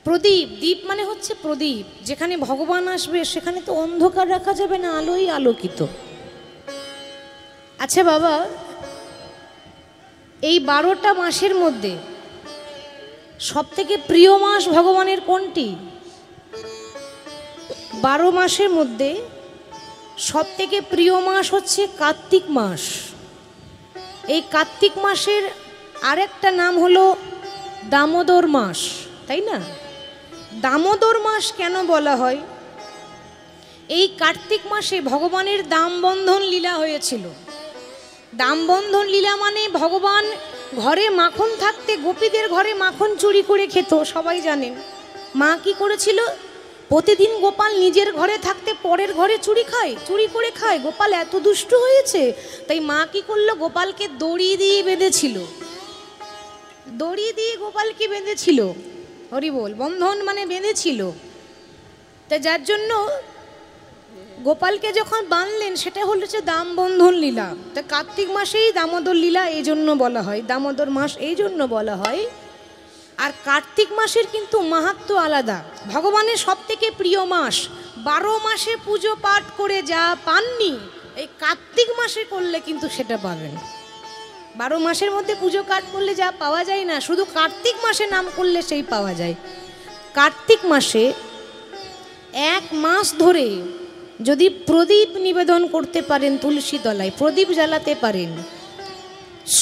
প্রদীপ, দীপ মানে হচ্ছে প্রদীপ। যেখানে ভগবান আসবে সেখানে তো অন্ধকার রাখা যাবে না, আলোই আলোকিত। আচ্ছা বাবা, এই 12টা মাসের মধ্যে সবথেকে প্রিয় মাস ভগবানের কোনটি? 12 মাসের মধ্যে সবথেকে প্রিয় মাস হচ্ছে কার্তিক মাস। এই কার্তিক মাসের আরেকটা নাম হলো দামোদর মাস, তাই না? দামোদর মাস কেন বলা হয়? এই কার্তিক মাসে ভগবানের দামবন্ধন লীলা হয়েছিল। দামবন্ধন লীলা মানে ভগবান ঘরে মাখন থাকতে গোপীদের ঘরে মাখন চুরি করে খেত, সবাই জানেন। মা কি করেছিল? প্রতিদিন গোপাল নিজের ঘরে থাকতে পরের ঘরে চুরি করে খায়। গোপাল এত দুষ্ট হয়েছে, তাই মা কি করলো? গোপালকে দড়ি দিয়ে বেঁধেছিল। দড়ি দিয়ে গোপালকে বেঁধেছিল, হরি বল, বন্ধন মানে বেঁধেছিল। তা যার জন্য গোপালকে যখন বাঁধলেন সেটা হচ্ছে দামবন্ধন লীলা। তা কার্তিক মাসেই দামোদর লীলা এই জন্য বলা হয়, দামোদর মাস এই জন্য বলা হয়। আর কার্তিক মাসের কিন্তু মাহাত্ম্য আলাদা, ভগবানের সবথেকে প্রিয় মাস। 12 মাসে পুজো পাঠ করে যা পাননি, এই কার্তিক মাসে করলে কিন্তু সেটা পাবেন। 12 মাসের মধ্যে পুজো পাঠ করলে যা পাওয়া যায় না, শুধু কার্তিক মাসে নাম করলে সেই পাওয়া যায়। কার্তিক মাসে 1 মাস ধরে যদি প্রদীপ নিবেদন করতে পারেন, তুলসী তলায় প্রদীপ জ্বালাতে পারেন,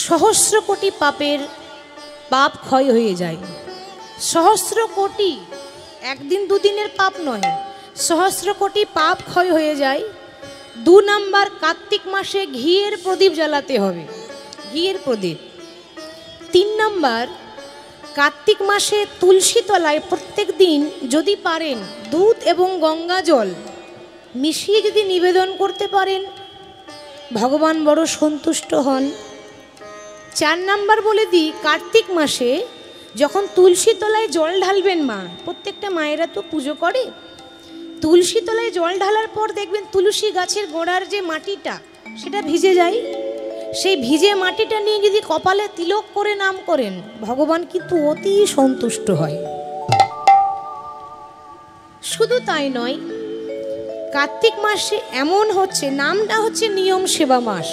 সহস্র কোটি পাপ ক্ষয় হয়ে যায়। সহস্র কোটি, একদিন দুদিনের পাপ নয়, সহস্র কোটি পাপ ক্ষয় হয়ে যায়। 2 নাম্বার, কার্তিক মাসে ঘিয়ের প্রদীপ জ্বালাতে হবে, ঘিয়ের প্রদীপ। 3 নাম্বার, কার্তিক মাসে তুলসী তলায় প্রত্যেক দিন যদি পারেন দুধ এবং গঙ্গা জল মিশিয়ে যদি নিবেদন করতে পারেন, ভগবান বড় সন্তুষ্ট হন। 4 নাম্বার বলে দিই, কার্তিক মাসে যখন তুলসী তলায় জল ঢালবেন, মা প্রত্যেকটা মায়েরা তো পুজো করে, তুলসী তলায় জল ঢালার পর দেখবেন তুলসী গাছের গোড়ার যে মাটিটা সেটা ভিজে যায়। সেই ভিজে মাটিটা নিয়ে যদি কপালে তিলক করে নাম করেন, ভগবান কিন্তু অতি সন্তুষ্ট হয়। শুধু তাই নয়, কার্তিক মাসে এমন হচ্ছে, নামটা হচ্ছে নিয়ম সেবা মাস,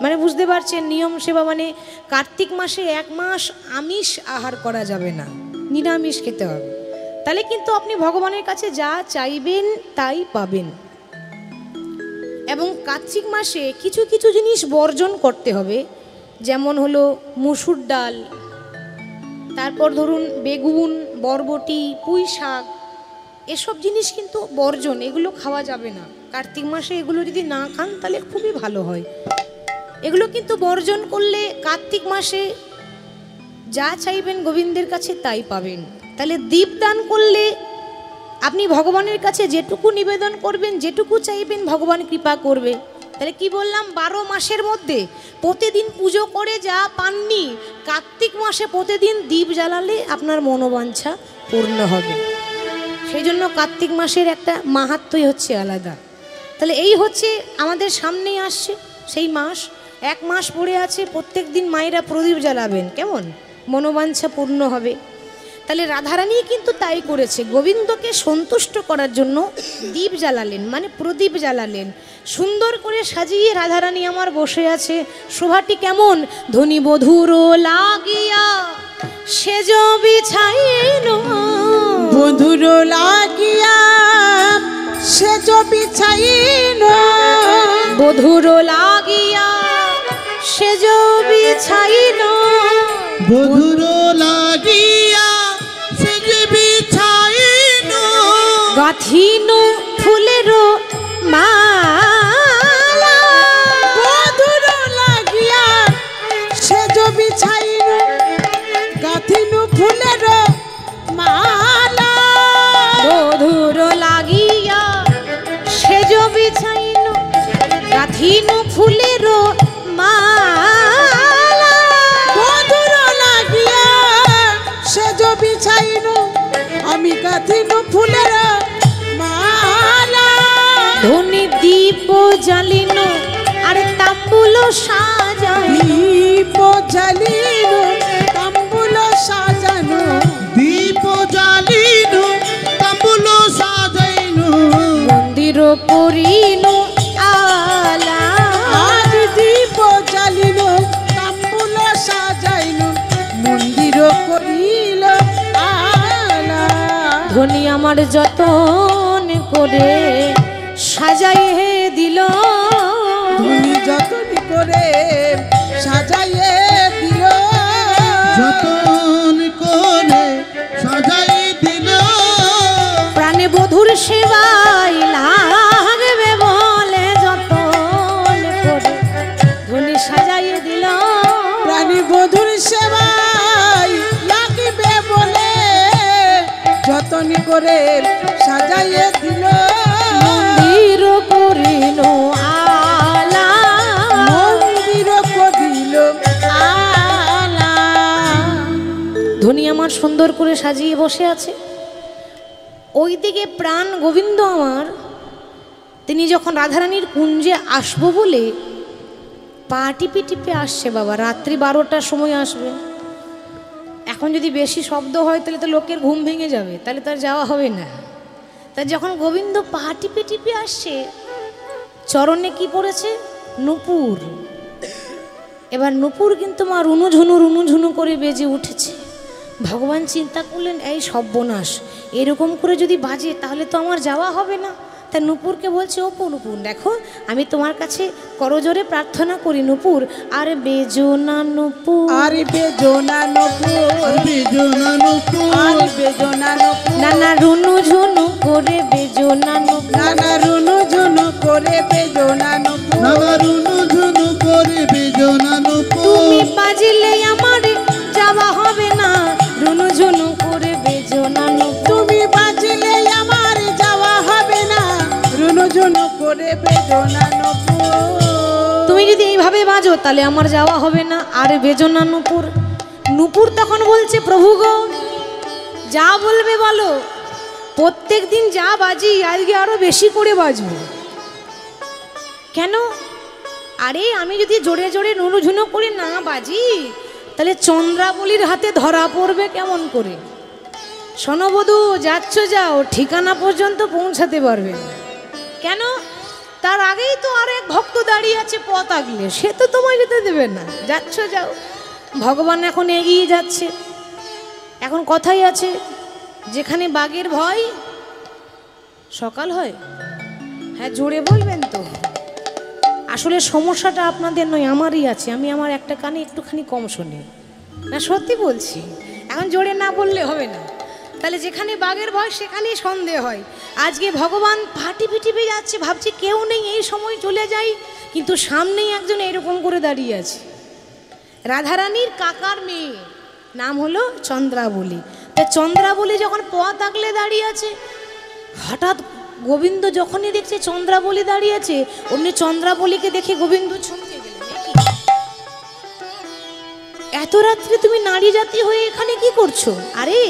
মানে বুঝতে পারছেন, নিয়ম সেবা মানে কার্তিক মাসে 1 মাস আমিষ আহার করা যাবে না, নিরামিষ খেতে হবে। তাহলে কিন্তু আপনি ভগবানের কাছে যা চাইবেন তাই পাবেন। এবং কার্তিক মাসে কিছু কিছু জিনিস বর্জন করতে হবে, যেমন হলো মুসুর ডাল, তারপর ধরুন বেগুন, বরবটি, পুঁই শাক, এসব জিনিস কিন্তু বর্জন, এগুলো খাওয়া যাবে না কার্তিক মাসে। এগুলো যদি না খান তাহলে খুবই ভালো হয়। এগুলো কিন্তু বর্জন করলে কার্তিক মাসে যা চাইবেন গোবিন্দের কাছে তাই পাবেন। তাহলে দীপদান করলে আপনি ভগবানের কাছে যেটুকু নিবেদন করবেন, যেটুকু চাইবেন, ভগবান কৃপা করবে। তাহলে কি বললাম, 12 মাসের মধ্যে প্রতিদিন পুজো করে যা পাননি, কার্তিক মাসে প্রতিদিন দীপ জ্বালালে আপনার মনোবাঞ্ছা পূর্ণ হবে। সেই জন্য কার্তিক মাসের একটা মাহাত্ম্যই হচ্ছে আলাদা। তাহলে এই হচ্ছে আমাদের সামনেই আসছে সেই মাস, 1 মাস পড়ে আছে, প্রত্যেক দিন মায়েরা প্রদীপ জ্বালাবেন, কেমন মনোবাঞ্ছা পূর্ণ হবে। তাহলে রাধারানী কিন্তু তাই করেছে, গোবিন্দকে সন্তুষ্ট করার জন্য দীপ জ্বালালেন, মানে প্রদীপ জ্বালালেন। সুন্দর করে সাজিয়ে রাধারানী আমার বসে আছে। শোভাটি কেমন, ধনী বধুর লাগিয়া সেজ বিছাইল, বধুর লাগিয়া সেজ বিছাইল, বধুর লাগিয়া সেজ বিছাইল, বধুর লাগিয়া সেজ বিছাইল, গাথিন ফুলের মালা, বধুর লাগিয়া সেজ বিছাইল, গাথিন ফুলের মালা, বধুর লাগিয়া সেজ বিছাইল, গাথিন ফুলের মালা, বধুর লাগিয়া সেজ বিছাইল, আমি গাথিন ফুলের মালা, ধনী দীপ জ্বালিন আর তাম্বুল সাজাইল, দীপ জ্বালিল তাম্বুল সাজানো, দীপ জ্বালিল করিনু আলা। আজ দীপ জ্বালিল তাম্বুল সাজাইল মন্দির করিল আলা। ধনী আমার যতন করে সাজাইয়ে দিল, ধনী যতন করে সাজাইয়ে দিল, যতন করে সাজাই দিল। প্রাণে বধুর সেবাই লাগবে বলে যতন করে ধনী সাজাইয়ে দিল। প্রাণী বধুর সেবাই লাগবে বলে যতন করে সাজাইয়ে দিল। মন্দির করিনু আলা, মন্দির করিল আলা। ধনী আমার সুন্দর করে সাজিয়ে বসে আছে। ওইদিকে প্রাণ গোবিন্দ আমার, তিনি যখন রাধারানীর কুঞ্জে আসবো বলে পা টিপে টিপে আসছে। বাবা, রাত্রি 12টার সময় আসবে। এখন যদি বেশি শব্দ হয় তাহলে তো লোকের ঘুম ভেঙে যাবে, তাহলে তার যাওয়া হবে না। তা যখন গোবিন্দ পা টিপে টিপে আসছে, চরণে কি পড়েছে? নূপুর। এবার নূপুর কিন্তু মা রুনুঝুনু রুনুঝুনু করে বেজে উঠেছে। ভগবান চিন্তা করলেন, এই সর্বনাশ, এরকম করে যদি বাজে তাহলে তো আমার যাওয়া হবে না। তা নূপুরকে বলছে, ওপো নূপুর, দেখো আমি তোমার কাছে করজোরে প্রার্থনা করি নূপুর, আর বেজো না নূপুর, আর বেজো না নূপুর, আর বেজো না নূপুর, আর বেজো না নূপুর, নানা রুনুঝুনু করে বেজো না নূপুর, নানা রুনু ঝুনু করে বেজো না নূপুর। নানা রুনু ঝুনু করে বেজো না নূপুর। তুমি বাজিলে আমার যাওয়া হবে না, রুনুঝুনু করে বেজো না নূপুর। তুমি বাজলে আমার যাওয়া হবে না, রুনু ঝুনু করে বেজো না নূপুর। তুমি যদি এইভাবে বাজো তাহলে আমার যাওয়া হবে না, আর বেজো না নূপুর। নূপুর তখন বলছে, প্রভু গো, যা বলবে বলো, প্রত্যেক দিন যা বাজি আজকে আরো বেশি করে বাজবো। কেন? আরে আমি যদি জোরে জোরে নুনুঝুনো করে না বাজি তাহলে চন্দ্রাবলীর হাতে ধরা পড়বে কেমন করে? সনবধূ, যাচ্ছ যাও, ঠিকানা পর্যন্ত পৌঁছাতে পারবে না। কেন? তার আগেই তো আর এক ভক্ত দাঁড়িয়ে আছে পথ আগলে, সে তো তোমায় যেতে দেবে না। যাচ্ছ যাও। ভগবান এখন এগিয়ে যাচ্ছে। এখন কথাই আছে, যেখানে বাঘের ভয় সকাল হয়। হ্যাঁ, জোরে বলবেন তো। আসলে সমস্যাটা আপনাদের নয়, আমারই আছে। আমি আমার একটা কানে একটুখানি কম শুনি না, সত্যি বলছি। এখন জোরে না বললে হবে না। তাহলে যেখানে বাঘের ভয় সেখানেই সন্দেহ হয়। আজকে ভগবান ফাটি পিটিপে যাচ্ছে, ভাবছে কেউ নেই, এই সময় চলে যাই, কিন্তু সামনেই একজন এরকম করে দাঁড়িয়ে আছে। রাধারানীর কাকার মেয়ে, নাম হলো চন্দ্রাবলী। তা চন্দ্রাবলী যখন পথ আগলে দাঁড়িয়ে আছে, হঠাৎ গোবিন্দ যখনই দেখছে চন্দ্রাবলী দাঁড়িয়ে আছে, অমনি চন্দ্রাবলীকে দেখে গোবিন্দ চমকে গেলেন। এত রাত্রে তুমি নারী জাতি হয়ে এখানে কি করছো? আরে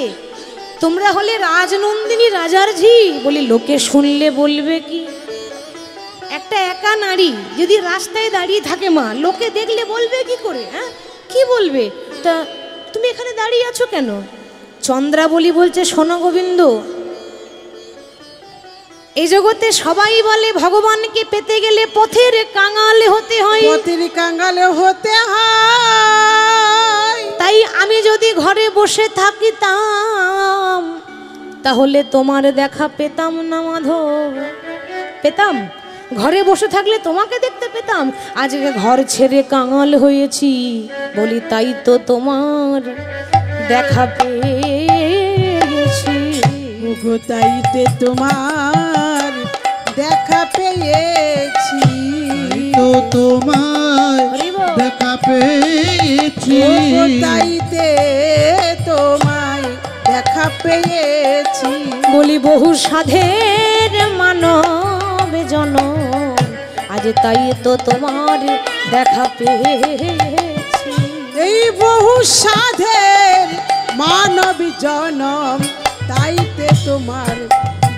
তোমরা হলে রাজনন্দিনী, রাজার ঝি। বলি, লোকে শুনলে বলবে কি? একটা একা নারী যদি রাস্তায় দাঁড়িয়ে থাকে মা, লোকে দেখলে বলবে কি করে? হ্যাঁ, কি বলবে? তা তুমি এখানে দাঁড়িয়ে আছো কেন? চন্দ্রাবলী বলছে, শোনো গোবিন্দ, এই জগতে সবাই বলে ভগবানকে পেতে গেলে পথের কাঙালে হতে হয়, পথের কাঙালে হতে হয়। তাই আমি যদি ঘরে বসে থাকিতাম তাহলে তোমার দেখা পেতাম না মাধব। পেতাম, ঘরে বসে থাকলে তোমাকে দেখতে পেতাম। আজকে ঘর ছেড়ে কাঙাল হয়েছি, বলি তাই তো তোমার দেখা পেয়েছি। ওগো তাইতে তোমার দেখা পেয়েছি, তো তোমায় দেখা পেয়েছি। ওগো তাইতে তোমায় দেখা পেয়েছি। বলি, বহু সাধের মানব জনম, আজ তাই তো তোমার দেখা পেয়েছি। এই বহু সাধের মানব জনম, তাইতে তোমার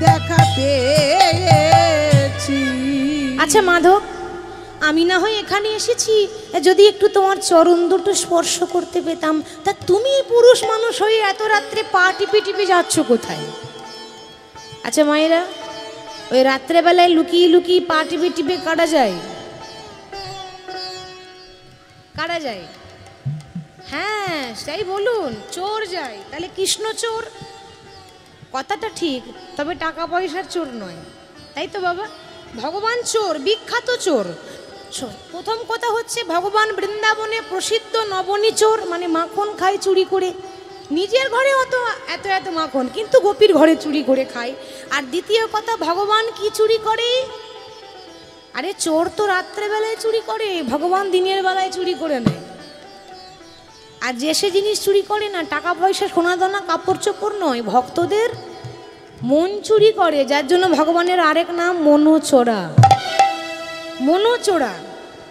দেখা পেয়েছি। আচ্ছা মাধব, আমি না হয় এখানে এসেছি, যদি একটু তোমার চরণ দুটো স্পর্শ করতে পেতাম। তা তুমি পুরুষ মানুষ হয়ে এত রাত্রে পা টিপে টিপে যাচ্ছ কোথায়? আচ্ছা মায়েরা, ওই রাত্রেবেলায় লুকিয়ে লুকিয়ে পা টিপে টিপে কাটা যায়, কাটা যায়। হ্যাঁ তাই বলুন, চোর যায়, তাহলে কৃষ্ণ চোর, কথাটা ঠিক, তবে টাকা পয়সার চোর নয়, তাই তো বাবা? ভগবান চোর, বিখ্যাত চোর। প্রথম কথা হচ্ছে ভগবান বৃন্দাবনে প্রসিদ্ধ নবনী চোর, মানে মাখন খায় চুরি করে, নিজের ঘরে অত এত এত মাখন, কিন্তু গোপীর ঘরে চুরি করে খায়। আর দ্বিতীয় কথা, ভগবান কি চুরি করে? আরে চোর তো রাত্রেবেলায় চুরি করে, ভগবান দিনের বেলায় চুরি করে নেয়। আর যে সে জিনিস চুরি করে না, টাকা পয়সা সোনা দানা কাপড় চোপড় নয়, ভক্তদের মন চুরি করে, যার জন্য ভগবানের আরেক নাম মনোচোরা, মনোচোরা।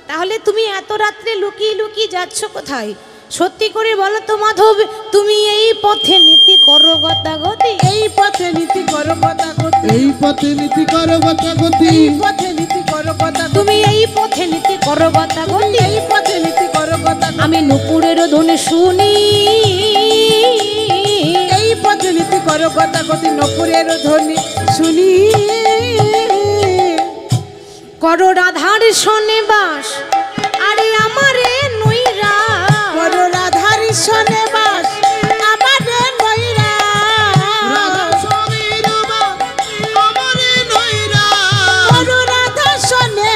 তাহলে তুমি এত রাত্রে লুকিয়ে লুকিয়ে যাচ্ছ কোথায়? সত্যি করে বলো তো মাধব, তুমি এই পথে নীতি করো গতাগতি, এই পথে নীতি করো গতাগতি, এই পথে নীতি করো গতাগতি, এই পথে নীতি করো গতাগতি, তুমি এই পথে নীতি করো গতাগতি, এই পথে নীতি করো গতাগতি, আমি নুপুরের ধ্বনি শুনি, এই পথে নীতি করো গতাগতি, নপুরের ধ্বনি শুনি। করো রাধার সনে বাস, আরে আমারে নইরা, করো রাধার সনে বাস, আমারে নইরা, রাধা স্বামীর বাস, আমারে নইরা, করো রাধা সনে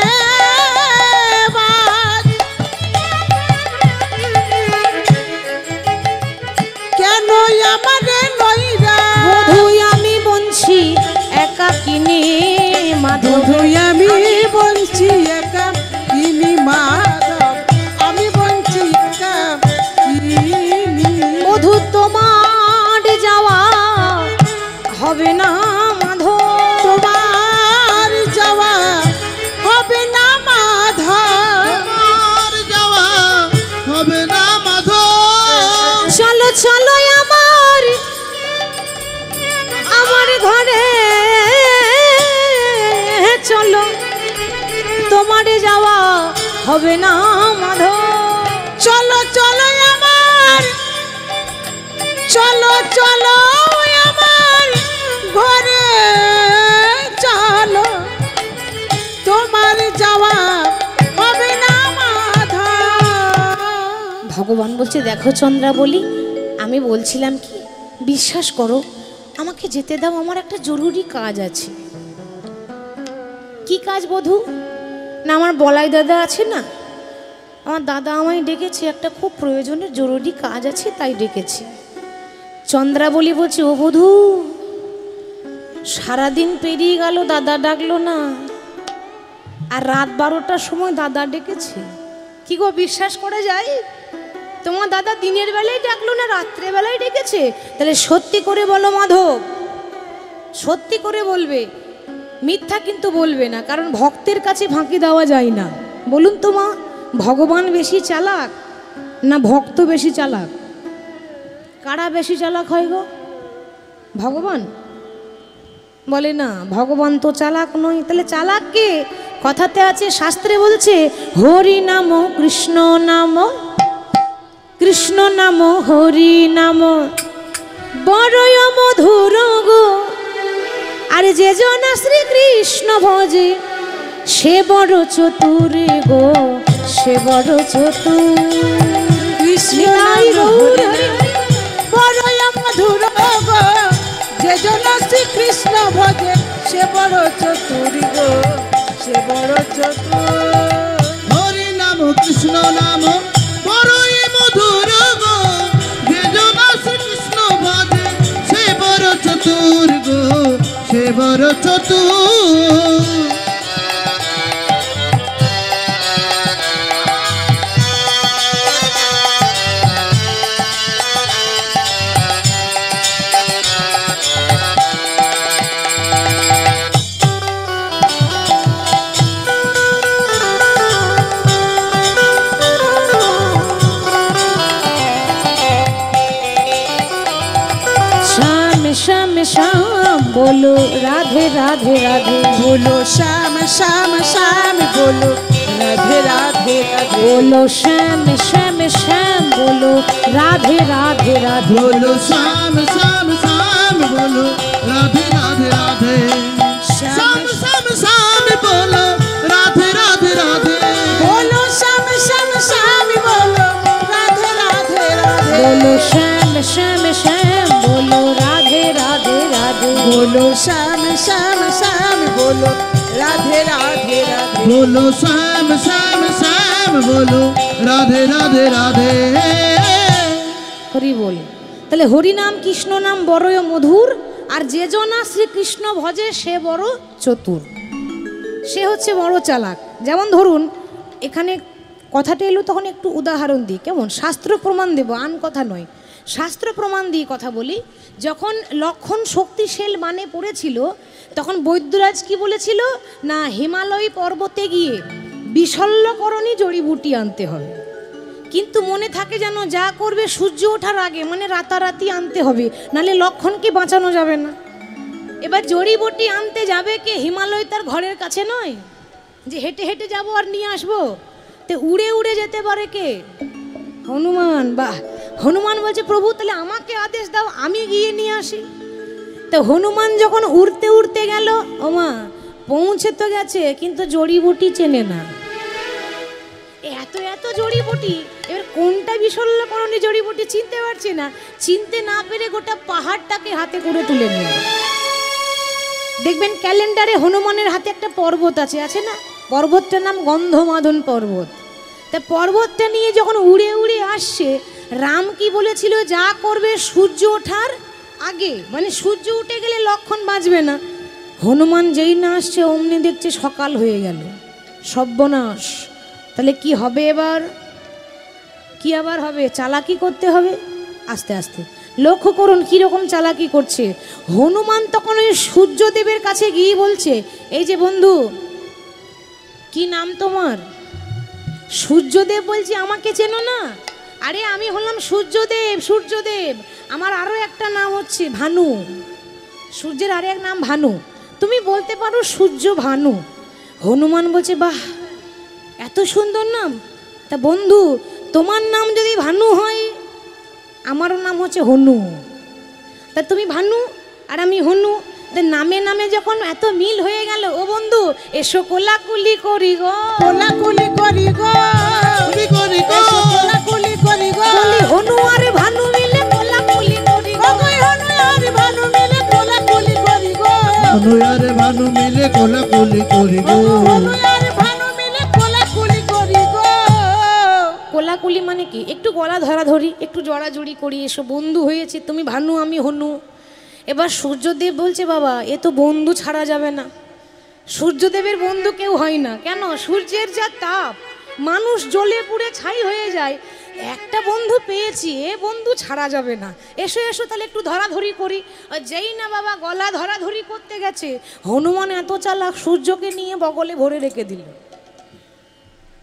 বাস, কেন আমারে নইরা, বধুই আমি বঞ্চি একাকিনী মাধব, বধুই আমি বঞ্চি একা কিনি মাধব, আমি বঞ্চি একা কিনি। বধু তোমার যাওয়া হবে না মাধব, তোমার যাওয়া হবে না মাধব, তোমার যাওয়া হবে না মাধব, চলো চলো আমার ঘরে চলো, তোমার যাওয়া হবে না মাধব, চলো চলো আমার, চলো চলো আমার ঘরে চলো, তোমার যাওয়া হবে না মাধব। ভগবান বলছে দেখো চন্দ্রাবলী, আমি বলছিলাম কি, বিশ্বাস করো আমাকে যেতে দাও, আমার একটা জরুরি কাজ আছে। কি কাজ বধূ? না আমার বলাই দাদা আছে না, আমার দাদা আমায় ডেকেছে, একটা খুব প্রয়োজনের জরুরি কাজ আছে তাই ডেকেছে। চন্দ্রাবলী বলছে ও বধূ, সারাদিন পেরিয়ে গেল দাদা ডাকলো না, আর রাত 12টার সময় দাদা ডেকেছে। কি গো বিশ্বাস করা যায়? তোমার দাদা দিনের বেলায় ডাকলো না, রাত্রে বেলায় ডেকেছে? তাহলে সত্যি করে বলো মাধব, সত্যি করে বলবে, মিথ্যা কিন্তু বলবে না, কারণ ভক্তের কাছে ফাঁকি দেওয়া যায় না। বলুন তো মা, ভগবান বেশি চালাক না ভক্ত বেশি চালাক? কারা বেশি চালাক হয় গো? ভগবান? বলে না, ভগবান তো চালাক নয়। তাহলে চালাক কে? কথাতে আছে, শাস্ত্রে বলছে হরি নাম কৃষ্ণ নাম, কৃষ্ণ নাম হরি নাম বড়য় মধুর গো, আর যে জনা শ্রীকৃষ্ণ ভজে সে বড় চতুর গো, সে বড় চতুর। কৃষ্ণ বড় মধুর গো, যে জন শ্রীকৃষ্ণ ভজে সে বড় চতুর গো, সে বড় চতুর। হরি নাম কৃষ্ণ নাম বড়ই মধুর গো, যে জন শ্রীকৃষ্ণ ভজে সে বড় চতুর গো, সে বড় চতুর। श्याम श्याम बोलो राधे राधे राधे, बोलो श्याम श्याम श्याम बोलो राधे राधे राधे, बोलो श्याम श्याम श्याम बोलो राधे राधे राधे, बोलो श्याम श्याम श्याम बोलो राधे राधे राधे, श्याम बोलो श्याम श्याम श्याम बोलो राधे राधे राधे बोलो श्याम श्याम श्याम बोलो राधे राधे राधे হরি বল। তাহলে হরি নাম কৃষ্ণ নাম বড় মধুর, আর যে জনা শ্রীকৃষ্ণ ভজে সে বড় চতুর, সে হচ্ছে বড় চালাক। যেমন ধরুন এখানে কথাটা এলো তখন একটু উদাহরণ দিই, কেমন? শাস্ত্র প্রমাণ দেব, আন কথা নয়, শাস্ত্র প্রমাণ দিয়ে কথা বলি। যখন লক্ষণ শক্তিশীল মানে পড়েছিল তখন বৈদ্যরাজ কি বলেছিল না, হিমালয় পর্বতে গিয়ে বিশল্যকরণী জড়িবুটি আনতে হবে, কিন্তু মনে থাকে যেন যা করবে সূর্য ওঠার আগে, মানে রাতারাতি আনতে হবে, নালে লক্ষণকে বাঁচানো যাবে না। এবার জড়িবুটি আনতে যাবে কে? হিমালয় তার ঘরের কাছে নয় যে হেঁটে হেঁটে যাবো আর নিয়ে আসবো, তো উড়ে উড়ে যেতে পারে কে? হনুমান। বাহ, হনুমান বলছে প্রভু তাহলে আমাকে আদেশ দাও, আমি গিয়ে নিয়ে আসি। তো হনুমান যখন উড়তে উড়তে গেল, ওমা পৌঁছে তো গেছে কিন্তু জড়িবুটি চেনে না, এত এত জড়িবুটি, এবার কোনটা বিশল্যকরণী জড়িবুটি চিনতে পারছে না, চিনতে না পেরে গোটা পাহাড়টাকে হাতে করে তুলে নিল। দেখবেন ক্যালেন্ডারে হনুমানের হাতে একটা পর্বত আছে, আছে না? পর্বতটার নাম গন্ধমাদন পর্বত। তা পর্বতটা নিয়ে যখন উড়ে উড়ে আসছে, রাম কি বলেছিল, যা করবে সূর্য ওঠার আগে, মানে সূর্য উঠে গেলে লক্ষণ বাঁচবে না। হনুমান যেই না আসছে অমনি দেখছে সকাল হয়ে গেল, সর্বনাশ। তাহলে কি হবে এবার? কি আবার হবে? চালাকি করতে হবে আস্তে আস্তে। লক্ষ্য করুন কীরকম চালাকি করছে হনুমান। তখন ওই সূর্যদেবের কাছে গিয়ে বলছে, এই যে বন্ধু কি নাম তোমার? সূর্যদেব বলছে আমাকে চেনো না? আরে আমি হলাম সূর্যদেব। সূর্যদেব আমার আরও একটা নাম হচ্ছে ভানু, সূর্যের আরে এক নাম ভানু, তুমি বলতে পারো সূর্য ভানু। হনুমান বলছে বাহ, এত সুন্দর নাম। তা বন্ধু তোমার নাম যদি ভানু হয়, আমারও নাম হচ্ছে হনু, তা তুমি ভানু আর আমি হনু, নামে নামে যখন এত মিল হয়ে গেল, ও বন্ধু এসো কোলাকুলি করি গো, কোলাকুলি করি গো, করি গো, এসো কোলাকুলি করি গো, বলি হনু আর ভানু মিলে কোলাকুলি করি গো, ওগো হনু আর ভানু মিলে কোলাকুলি করি গো, হনু আর ভানু মিলে কোলাকুলি করি গো, ওগো হনু আর ভানু মিলে কোলাকুলি করি গো। কোলাকুলি মানে কি? একটু গলা ধরাধরি, একটু জড়াজড়ি করি, এসো বন্ধু হয়েছে, তুমি ভানু আমি হনু। এবার সূর্যদেব বলছে বাবা এ তো বন্ধু ছাড়া যাবে না। সূর্যদেবের বন্ধু কেউ হয় না, কেন? সূর্যের যা তাপ, মানুষ জ্বলে পুড়ে ছাই হয়ে যায়, একটা বন্ধু পেয়েছি, এ বন্ধু ছাড়া যাবে না, এসো এসো তাহলে একটু ধরাধরি করি। আর যেই না বাবা গলা ধরাধরি করতে গেছে, হনুমান এত চালাক সূর্যকে নিয়ে বগলে ভরে রেখে দিল।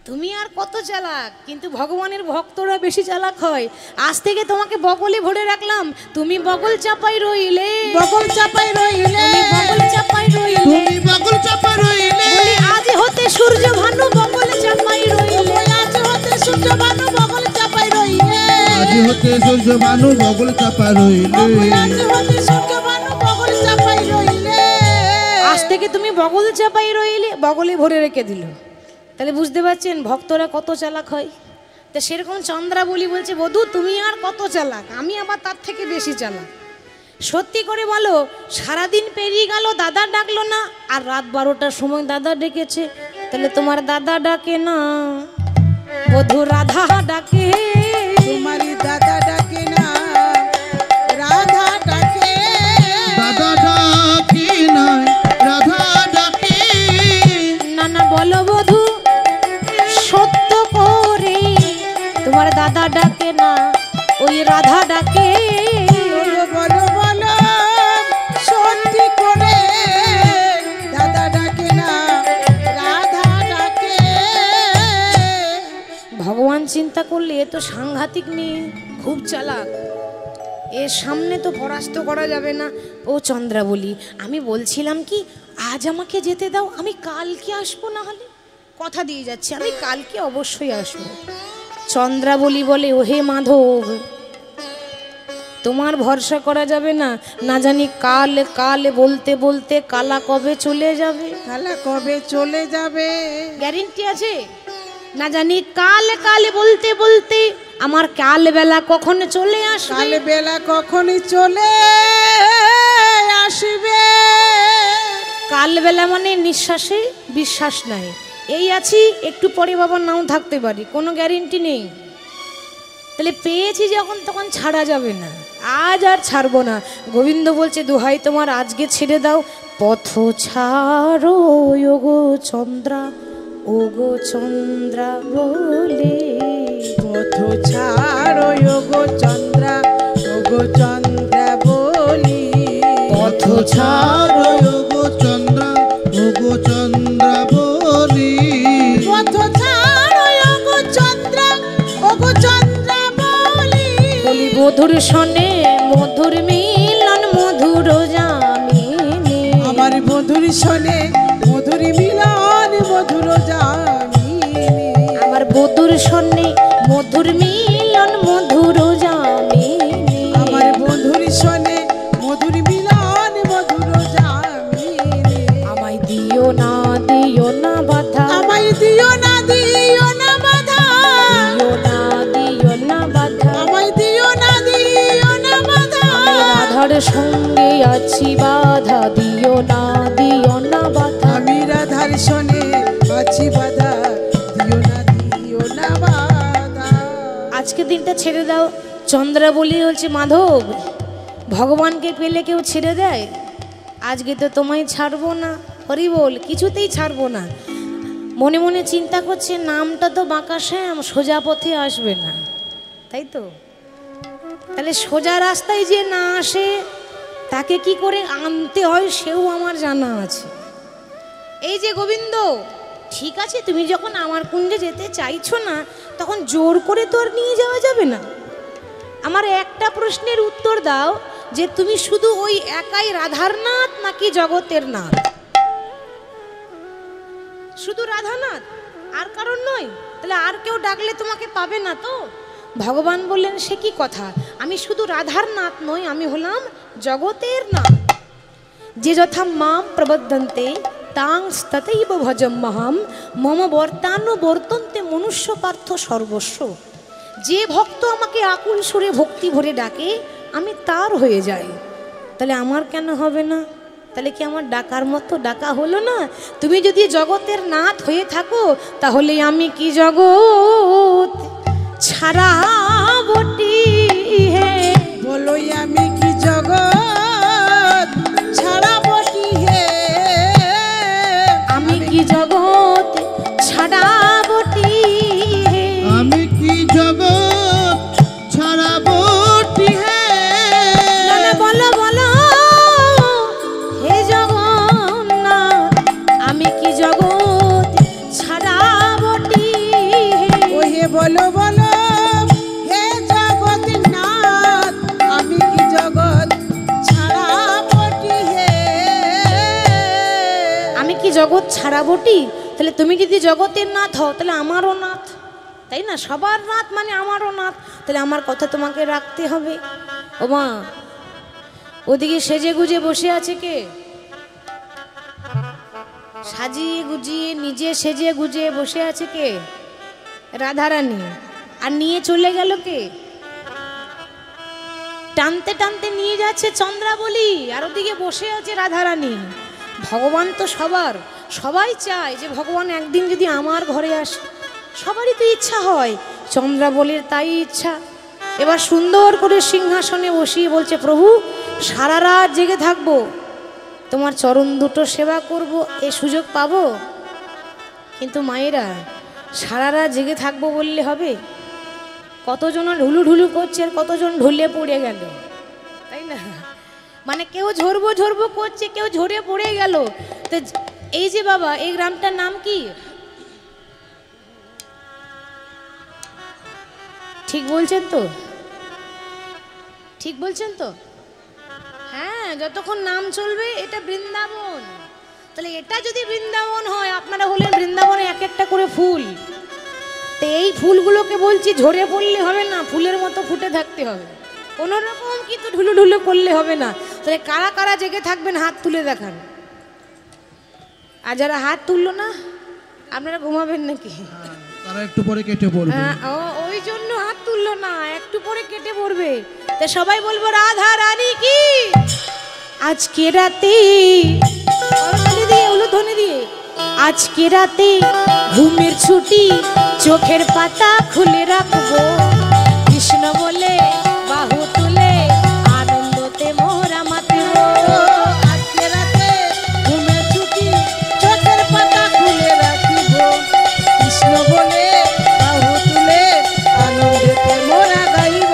তুমি আর কত চালাক, কিন্তু ভগবানের ভক্তরা বেশি চালাক হয়। আজ থেকে তোমাকে বগলে ভরে রাখলাম, তুমি বগল চাপাই রইলে, বগল চাপাই রইলে, তুমি বগল চাপাই রইলে, তুমি বগল চাপা রইলে, বলি আজ হতে সূর্য ভানু বগল চাপাই রইলে, আজ হতে সূর্য ভানু বগল চাপাই রইলে, আজ হতে সূর্য ভানু বগল চাপা রইলে, আজ হতে সূর্য ভানু বগল চাপাই রইলে। আজ থেকে তুমি বগল চাপাই রইলে, বগলে ভরে রেখে দিল। তাহলে বুঝতে পারছেন ভক্তরা কত চালাক হয়। তো সেরকম চন্দ্রাবলী বলছে বধূ তুমি আর কত চালাক, আমি আবার তার থেকে বেশি চালাক। সত্যি করে বলো, সারাদিন পেরিয়ে গেল দাদা ডাকলো না, আর রাত 12টার সময় দাদা ডেকেছে, তাহলে তোমার দাদা ডাকে না, বধূ রাধা ডাকে। তোমারি দাদা ডাকে না, রাধা ডাকে, দাদা ডাকি নাই রাধা ডাকি, না না বলো বধূ সত্য করে, তোমার দাদা ডাকে না, ওই রাধা ডাকে। বলো বলো বলো সত্যি করে, দাদা ডাকে না, রাধা ডাকে। ভগবান চিন্তা করলে এ তো সাংঘাতিক মেয়ে, খুব চালাক, এর সামনে তো পরাস্ত করা যাবে না। ও চন্দ্রাবলী আমি বলছিলাম কি, আজ আমাকে যেতে দাও, আমি কালকে আসবো, না হলে কথা দিয়ে যাচ্ছি আমি কালকে অবশ্যই আসবো। চন্দ্রাবলী বলে ওহে মাধব তোমার ভরসা করা যাবে না, না জানি কাল কাল বলতে বলতে কালা কবে চলে যাবে, কালা কবে চলে যাবে, গ্যারেন্টি আছে? না জানি কাল কাল বলতে বলতে আমার কাল বেলা কখন চলে আসবে, কাল বেলা কখনই চলে আসবে। সকালবেলা মানে নিঃশ্বাসে বিশ্বাস নাই, এই আছি একটু পরে বাবা নাও থাকতে পারি, কোনো গ্যারেন্টি নেই। তাহলে পেয়েছি যখন তখন ছাড়া যাবে না, আজ আর ছাড়বো না। গোবিন্দ বলছে দোহাই তোমার আজকে ছেড়ে দাও। পথ ছাড়ো ওগো চন্দ্রা, ওগো চন্দ্রা বলে। পথ ছাড়ো ওগো চন্দ্রা, ওগো চন্দ্রা বলি। পথ ছাড়ো ওগো চন্দ্রা, ওগো চন্দ্রা বলি। পথ ছাড়ো ওগো চন্দ্রা, ওগো চন্দ্রা বলি। বলি মধুর শনে মধুর মিলন মধুর জামিনী। আমার মধুর শোনে মধুর মিলন মধুর জামিনী। আমার মধুর শনে মধুর মিলন মধুর জামিনী। আমার মধুর শোনে মধুর মিলন মধুর জামিনী। আমায় দিও না বাধা, আমায় দিও না বাধা। দিও না বাধা। আমায় দিও না বাধা। রাধার সঙ্গে আছি বাধা, দিও না বাধা। আমি রাধার শোনে আছি বাধা, দিও না বাধা। আজকে দিনটা ছেড়ে দাও। চন্দ্রা বলি বলছে মাধব, ভগবানকে পেলে কেউ ছেড়ে দেয়? আজকে তো তোমায় ছাড়বো না, হরি বল, কিছুতেই ছাড়বো না। মনে মনে চিন্তা করছে নামটা তো বাঁকা শ্যাম, সোজা পথে আসবে না, তাই তো? তাহলে সোজা রাস্তায় যে না আসে তাকে কি করে আনতে হয় সেও আমার জানা আছে। এই যে গোবিন্দ, ঠিক আছে তুমি যখন আমার কুঞ্জে যেতে চাইছো না, তখন জোর করে তো আর নিয়ে যাওয়া যাবে না। আমার একটা প্রশ্নের উত্তর দাও, যে তুমি শুধু ওই একাই রাধার নাথ নাকি জগতের নাথ? শুধু রাধানাথ, আর কারণ নয়? তাহলে আর কেউ ডাকলে তোমাকে পাবে না তো? ভগবান বললেন সে কি কথা, আমি শুধু রাধার নাথ নই, আমি হলাম জগতের নাথ। যে যথা মাম প্রবদ্ধন্তে তাং ততৈব ভজম মহাম মম বর্তানো বর্তন্তে মনুষ্য পার্থ সর্বস্ব। যে ভক্ত আমাকে আকুল সুরে ভক্তি ভরে ডাকে আমি তার হয়ে যাই। তাহলে আমার কেন হবে না? তাহলে কি আমার ডাকার মতো ডাকা হলো না? তুমি যদি জগতের নাথ হয়ে থাকো, তাহলে আমি কি জগৎ ছাড়া বটি হে? বলোই আমি কি জগৎ ছাড়া বটি হে? আমি কি জগৎ ছাড়া বটি হে? আমি কি জগৎ ছাড়া বটি হে? না না, বলো বলো হে জগন্নাথ, আমি কি জগৎ ছাড়া বটি হে? ও হে বলো বলো হে জগন্নাথ, আমি কি জগৎ ছাড়া বটি হে? আমি কি জগৎ ছাড়া বটি? তাহলে তুমি যদি জগতের নাথ হও, তাহলে আমারও নাথ, তাই না? সবার নাথ মানে আমারও নাথ। তাহলে আমার কথা তোমাকে রাখতে হবে। ও মা, ওদিকে সেজে গুজে বসে আছে কে? সাজিয়ে গুজিয়ে নিজে সেজে গুজে বসে আছে কে? রাধারানী। আর নিয়ে চলে গেল কে? টানতে টানতে নিয়ে যাচ্ছে চন্দ্রাবলী, আর ওদিকে বসে আছে রাধারানী। ভগবান তো সবার, সবাই চায় যে ভগবান একদিন যদি আমার ঘরে আসে, সবারই তো ইচ্ছা হয়। চন্দ্রাবলীর তাই ইচ্ছা। এবার সুন্দর করে সিংহাসনে বসিয়ে বলছে, প্রভু সারা রাত জেগে থাকবো, তোমার চরণ দুটো সেবা করব, এ সুযোগ পাবো? কিন্তু মায়েরা, সারা রাত জেগে থাকবো বললে হবে? কতজন ঢুলু ঢুলু করছে, আর কতজন ঢুলে পড়ে গেল, তাই না? মানে কেউ ঝরবো ঝরবো করছে, কেউ ঝরে পড়ে গেল। তো এই যে বাবা, এই গ্রামটার নাম কি? ঠিক বলছেন তো? ঠিক বলছেন তো? হ্যাঁ, যতক্ষণ নাম চলবে এটা বৃন্দাবন। তাহলে এটা যদি বৃন্দাবন হয়, আপনারা হলেন বৃন্দাবনে এক একটা করে ফুল। তো এই ফুলগুলোকে বলছি ঝরে পড়লে হবে না, ফুলের মতো ফুটে থাকতে হবে। কোনো রকম কিন্তু ঢুলু ঢুলু করলে হবে না। তাহলে কারা কারা জেগে থাকবেন হাত তুলে দেখান। আর যারা হাত তুললো না, আপনারা ঘুমাবেন নাকি? তারা একটু পরে কেটে পড়বে। ওই জন্য হাত তুললো না, একটু পরে কেটে পড়বে। তা সবাই বলবো রাধা রানী কি? আজকে রাতে মূর্ধনে দিয়ে আজকে রাতে ঘুমের ছুটি চোখের পাতা খুলে রাখবো কৃষ্ণ বলে বাহু তুলে আনন্দতে মোরা মাতব আজকে রাতে ঘুমের ছুটি চোখের পাতা খুলে রাখিব কৃষ্ণ বলে বাহু তুলে আনন্দেতে মোরা গাইব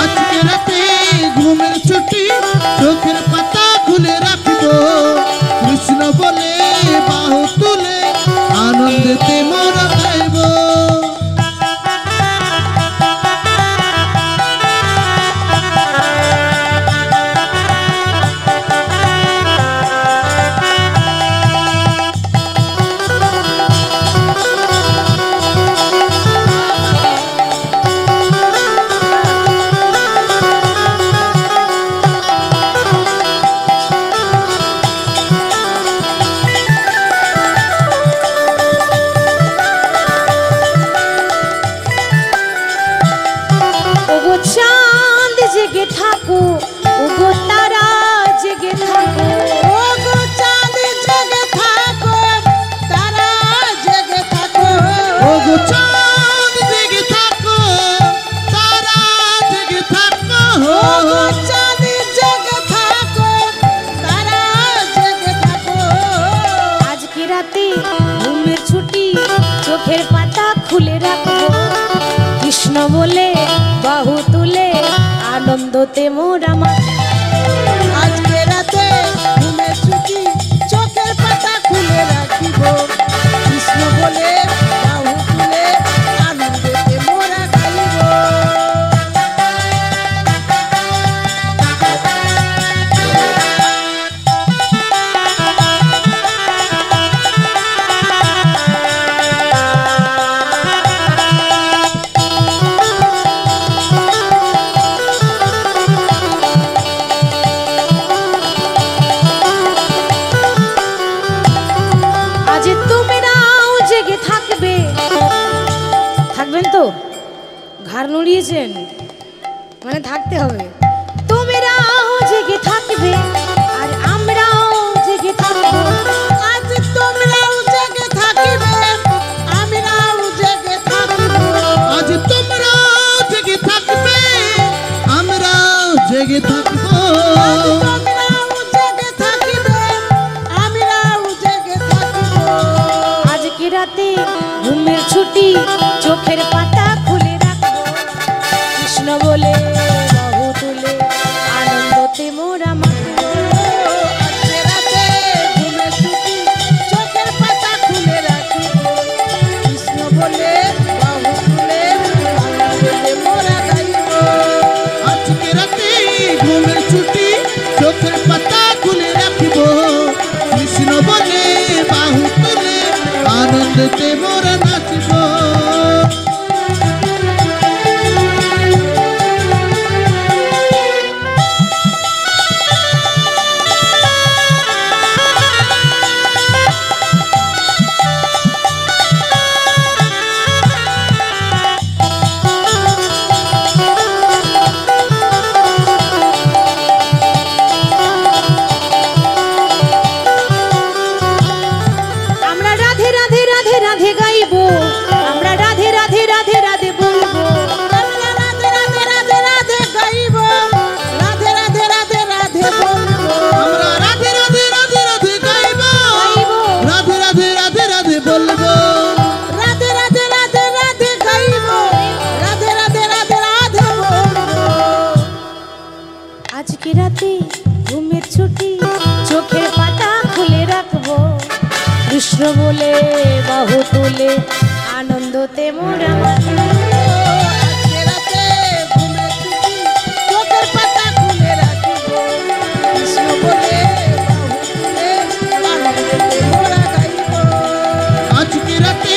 আজকে রাতে ঘুমের ছুটি চোখের পাতা খুলে রাখিব কৃষ্ণ বলে বাহু তুলে আনন্দেতে মোরা গাইব ওগো চাঁদ জেগে থাকো ওগো তারা জেগে থাকো ওগো চাঁদ জেগে থাকো তারা জেগে থাকো ওগো চাঁদ জেগে থাকো তারা জেগে থাকো ওগো চাঁদ জেগে থাকো তারা জেগে থাকো আজকে রাতে ঘুমের ছুটি চোখের পাতা খুলে রাখবো কৃষ্ণ বলে বাহু তুলে আনন্দতে মোরা মাতব আজকে রাতে ঘুমের ছুটি চোখের পাতা খুলে রাখিব কৃষ্ণ বলে বাহু তুলে আনন্দেতে মোরা গাইব আজ তোমরাও জেগে থাকবে থাকবেন তো ঘাড় নড়িয়েছেন মানে থাকতে হবে তোমরাও জেগে থাকবে আর আমরাও জেগে থাকবো আজ তোমরাও জেগে থাকিবে আমরাও জেগে থাকিব আজ তোমরাও জেগে থাকবে আমরাও জেগে থাকবো তোমরাও জেগে থাকিবে আমরাও জেগে থাকিব আজকে রাতে ঘুমের ছুটি চোখের পাতা খুলে রাখবো কৃষ্ণ বলে বাহু তুলে আনন্দতে মোরা মাতব আজকে রাতে ঘুমের ছুটি চোখের পাতা খুলে রাখিব কৃষ্ণ বলে বাহু তুলে আনন্দেতে মোরা গাইব আজকে রাতে ঘুমের ছুটি চোখের পাতা খুলে রাখিব কৃষ্ণ বলে বাহু তুলে আনন্দতে মোরা নাচিব আমরা রাধে রাধে রাধে রাধে গাইবো আমরা রাধে রাধে রাধে রাধে বলবো আমরা রাধে রাধে রাধে রাধে গাইব রাধে রাধে রাধে রাধে বলবো আমরা রাধে রাধে রাধে রাধে গাইব গাইবো রাধে রাধে রাধে রাধে বলবো রাধে রাধে রাধে রাধে গাইব রাধে রাধে রাধে রাধে বলবো আজকে রাতে ঘুমের ছুটি চোখের পাতা খুলে রাখবো কৃষ্ণ বলে বাহু তুলে আনন্দতে মোরা মাতব আজকে রাতে ঘুমের ছুটি চোখের পাতা খুলে রাখিব কৃষ্ণ বলে বাহু তুলে আনন্দেতে মোরা গাইব আজকে রাতে